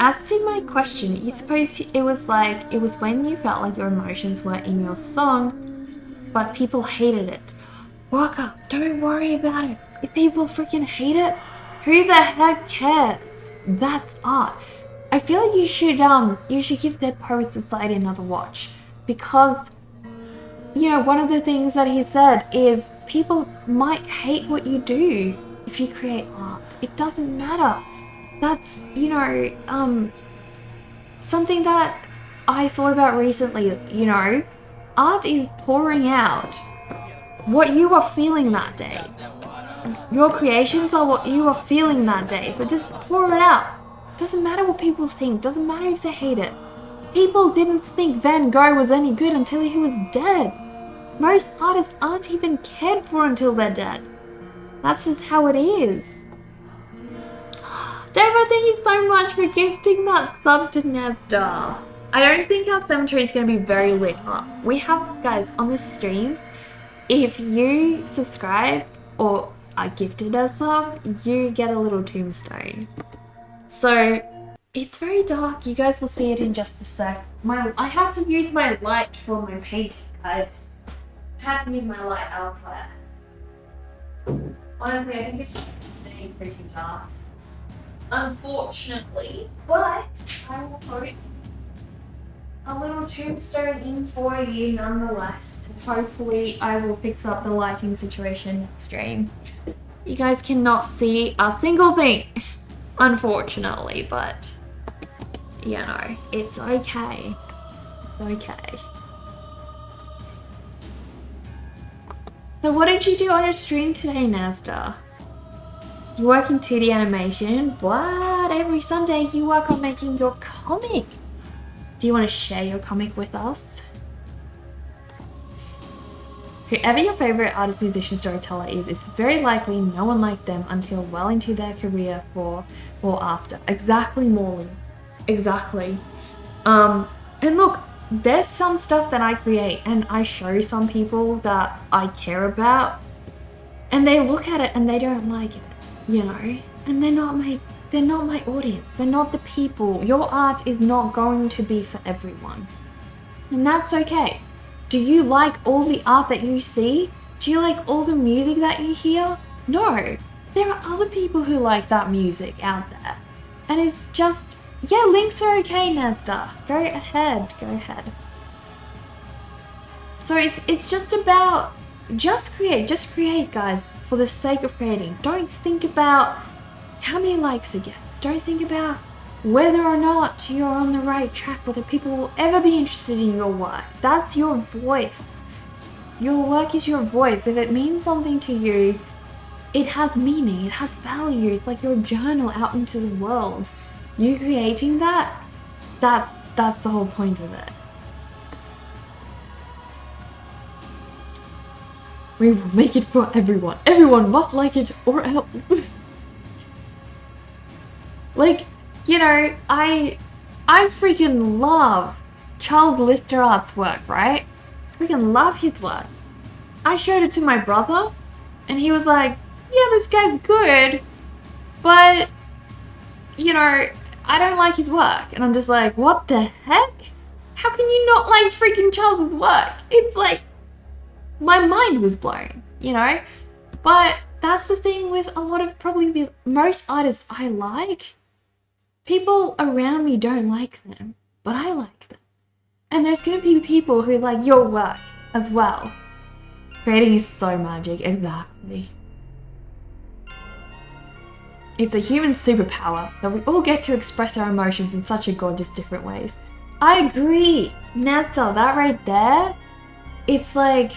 As to my question, you suppose it was when you felt like your emotions were in your song, but people hated it. Walker, don't worry about it. If people freaking hate it, who the heck cares? That's art. I feel like you should give Dead Poets Society another watch, because one of the things that he said is people might hate what you do if you create art. It doesn't matter. That's something that I thought about recently. Art is pouring out what you are feeling that day. Your creations are what you are feeling that day, so just pour it out. Doesn't matter what people think, doesn't matter if they hate it. People didn't think Van Gogh was any good until he was dead. Most artists aren't even cared for until they're dead. That's just how it is. Deborah, thank you so much for gifting that sub to Nazda. I don't think our cemetery is going to be very lit up. We have, guys, on this stream, if you subscribe or are gifted a sub, you get a little tombstone. So it's very dark. You guys will see it in just a sec. I had to use my light for my painting, guys. I had to use my light elsewhere. Honestly, I think it's just staying pretty dark, unfortunately, but I will put a little tombstone in for you nonetheless, and hopefully I will fix up the lighting situation next stream. You guys cannot see a single thing, unfortunately, but it's okay. It's okay. So what did you do on your stream today, Nazda? You work in 2D animation, but every Sunday you work on making your comic. Do you want to share your comic with us? Whoever your favorite artist, musician, storyteller is, it's very likely no one liked them until well into their career or after. Exactly, Morley. Exactly. And look, there's some stuff that I create and I show some people that I care about, and they look at it and they don't like it, and they're not my audience. They're not the people. Your art is not going to be for everyone, and that's okay. Do you like all the art that you see? Do you like all the music that you hear? No. There are other people who like that music out there. And it's just, links are okay, Nazda. Go ahead. So it's just about, just create, guys, for the sake of creating. Don't think about how many likes it gets. Don't think about whether or not you're on the right track, whether people will ever be interested in your work. That's your voice. Your work is your voice. If it means something to you, it has meaning, it has value. It's like your journal out into the world. You creating that, that's the whole point of it. We will make it for everyone. Everyone must like it or else. I freaking love Charles Listerart's work, right? Freaking love his work. I showed it to my brother, and he was like, yeah, this guy's good, but, I don't like his work. And I'm just like, what the heck? How can you not like freaking Charles's work? It's like, my mind was blown, But that's the thing with a lot of probably the most artists I like. People around me don't like them, but I like them. And there's gonna be people who like your work as well. Creating is so magic, exactly. It's a human superpower that we all get to express our emotions in such a gorgeous different ways. I agree, Nesta, that right there, it's like,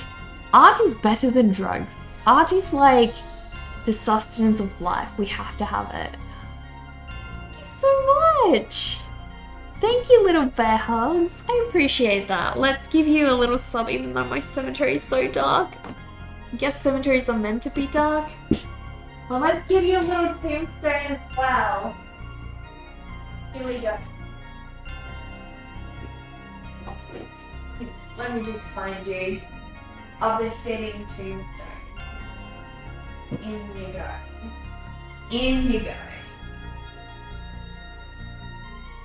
art is better than drugs. Art is like the sustenance of life. We have to have it. Thank you so much. Thank you, little bear hugs. I appreciate that. Let's give you a little sub, even though my cemetery is so dark. I guess cemeteries are meant to be dark. Well, let's give you a little tombstone as well. Here we go. Let me just find you a befitting tombstone. In you go. In you go.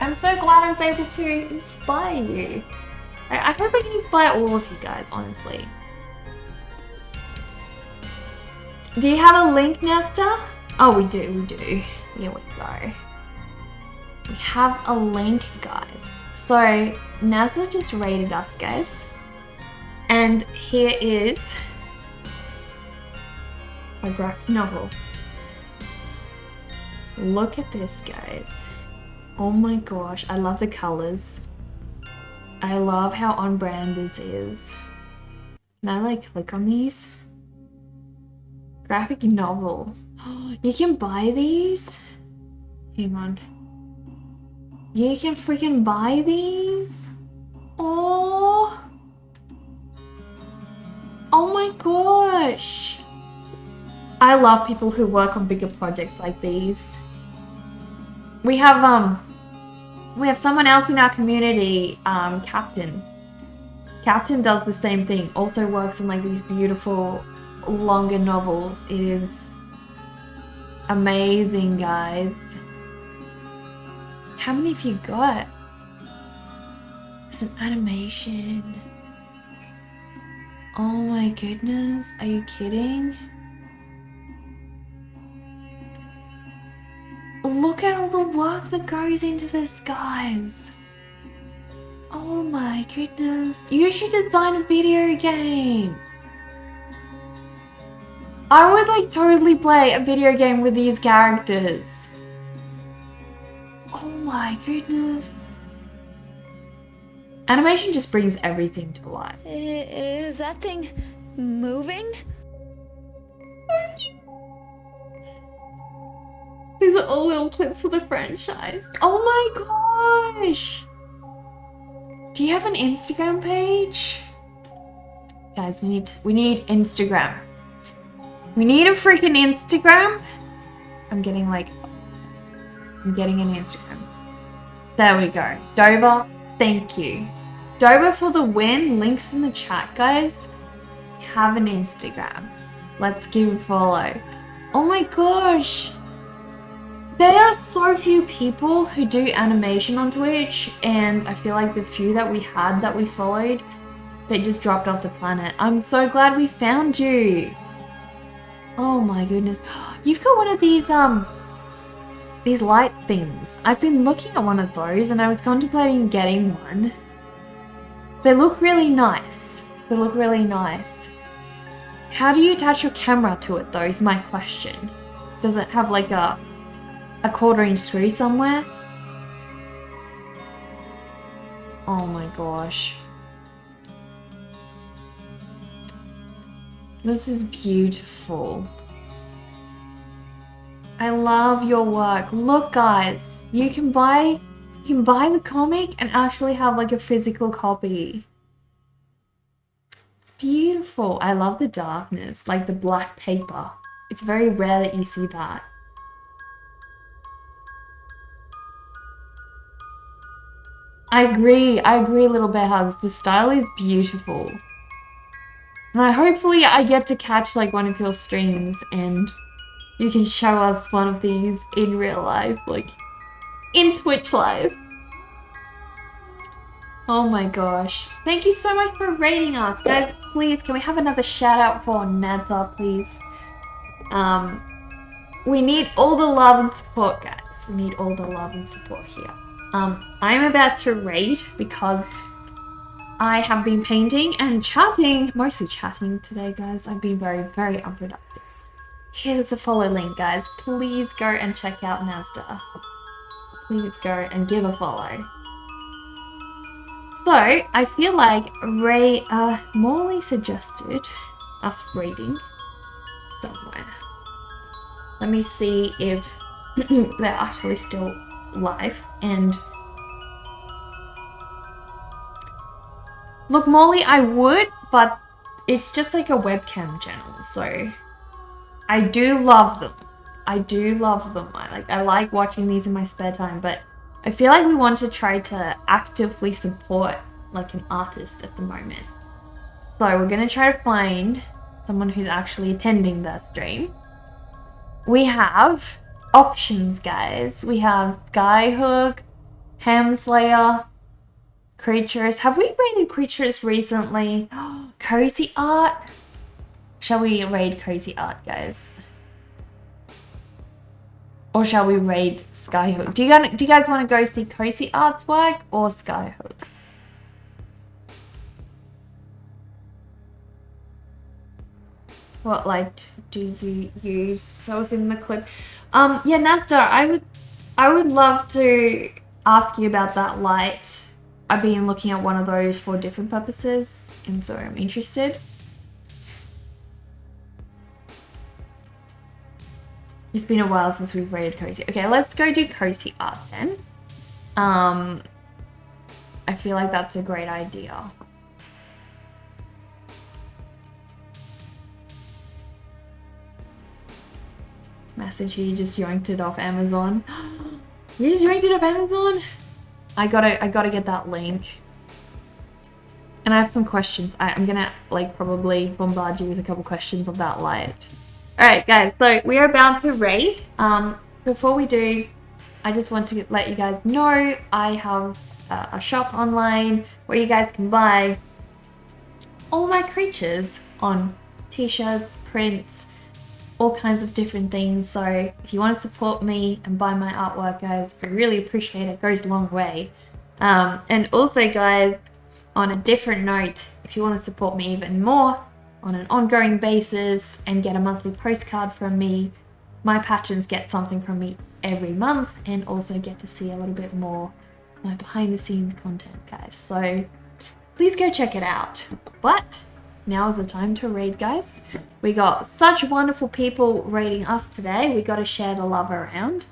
I'm so glad I was able to inspire you. I hope I can inspire all of you guys, honestly. Do you have a link, Nesta? Oh, we do, we do. Here we go. We have a link, guys. So, Nesta just rated us, guys. And here is a graphic novel. Look at this, guys. Oh my gosh, I love the colors. I love how on brand this is. Can I like click on these? Graphic novel. You can buy these? Hang on. You can freaking buy these? Oh. Oh my gosh. I love people who work on bigger projects like these. We have someone else in our community, Captain. Captain does the same thing. Also works on like these beautiful longer novels. It is amazing, guys. How many have you got? Some animation. Oh my goodness, are you kidding? Look at all the work that goes into this, guys. Oh my goodness. You should design a video game. I would like totally play a video game with these characters. Oh my goodness. Animation just brings everything to life. Is that thing moving? These are all little clips of the franchise. Oh my gosh. Do you have an Instagram page? Guys, we need Instagram. We need a freaking Instagram. I'm getting an Instagram. There we go. Dover, thank you. Dover for the win. Links in the chat, guys. Have an Instagram. Let's give a follow. Oh my gosh. There are so few people who do animation on Twitch, and I feel like the few that we had that we followed, they just dropped off the planet. I'm so glad we found you. Oh my goodness. You've got one of these light things. I've been looking at one of those and I was contemplating getting one. They look really nice. They look really nice. How do you attach your camera to it though is my question. Does it have like a 1/4-inch screw somewhere? Oh my gosh. This is beautiful. I love your work. Look guys, you can buy the comic and actually have like a physical copy. It's beautiful. I love the darkness, like the black paper. It's very rare that you see that. I agree, Little Bear Hugs. The style is beautiful. And hopefully I get to catch like one of your streams and you can show us one of these in real life, like in Twitch Live. Oh my gosh. Thank you so much for rating us. Guys, please, can we have another shout out for Nadza, please? We need all the love and support, guys. We need all the love and support here. I'm about to raid because I have been painting and chatting, mostly chatting today, guys. I've been very, very unproductive. Here's a follow link, guys. Please go and check out Nazda. Please go and give a follow. So, I feel like Morley suggested us raiding somewhere. Let me see if they're actually still live. And look, Morley, I would, but it's just like a webcam channel, so I do love them. I do love them. I like watching these in my spare time, but I feel like we want to try to actively support like an artist at the moment. So we're gonna try to find someone who's actually attending the stream. We have options, guys. We have Skyhook, Hamslayer, Creatures. Have we raided Creatures recently? Cozy Art. Shall we raid Cozy Art, guys? Or shall we raid Skyhook? Do you guys want to go see Cozy Art's work or Skyhook? What light do you use? So it's in the clip. Yeah, Nazda, I would love to ask you about that light. I've been looking at one of those for different purposes, and so I'm interested. It's been a while since we've raided Cozy. Okay, let's go do Cozy Art then. I feel like that's a great idea. Message here, you just yoinked it off Amazon. You just yoinked it off Amazon? I gotta get that link. And I have some questions. I'm gonna like probably bombard you with a couple questions of that light. Alright guys, so we are about to raid. Before we do, I just want to let you guys know I have a shop online where you guys can buy all my creatures on t-shirts, prints, all kinds of different things. So if you want to support me and buy my artwork, guys, I really appreciate it. It goes a long way. And also, guys, on a different note, if you want to support me even more on an ongoing basis and get a monthly postcard from me, my patrons get something from me every month and also get to see a little bit more behind the scenes content, guys. So please go check it out. But now is the time to raid, guys. We got such wonderful people raiding us today. We got to share the love around.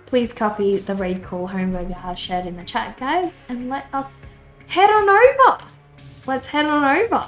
Please copy the raid call Homeburger has shared in the chat, guys, and let us head on over. Let's head on over.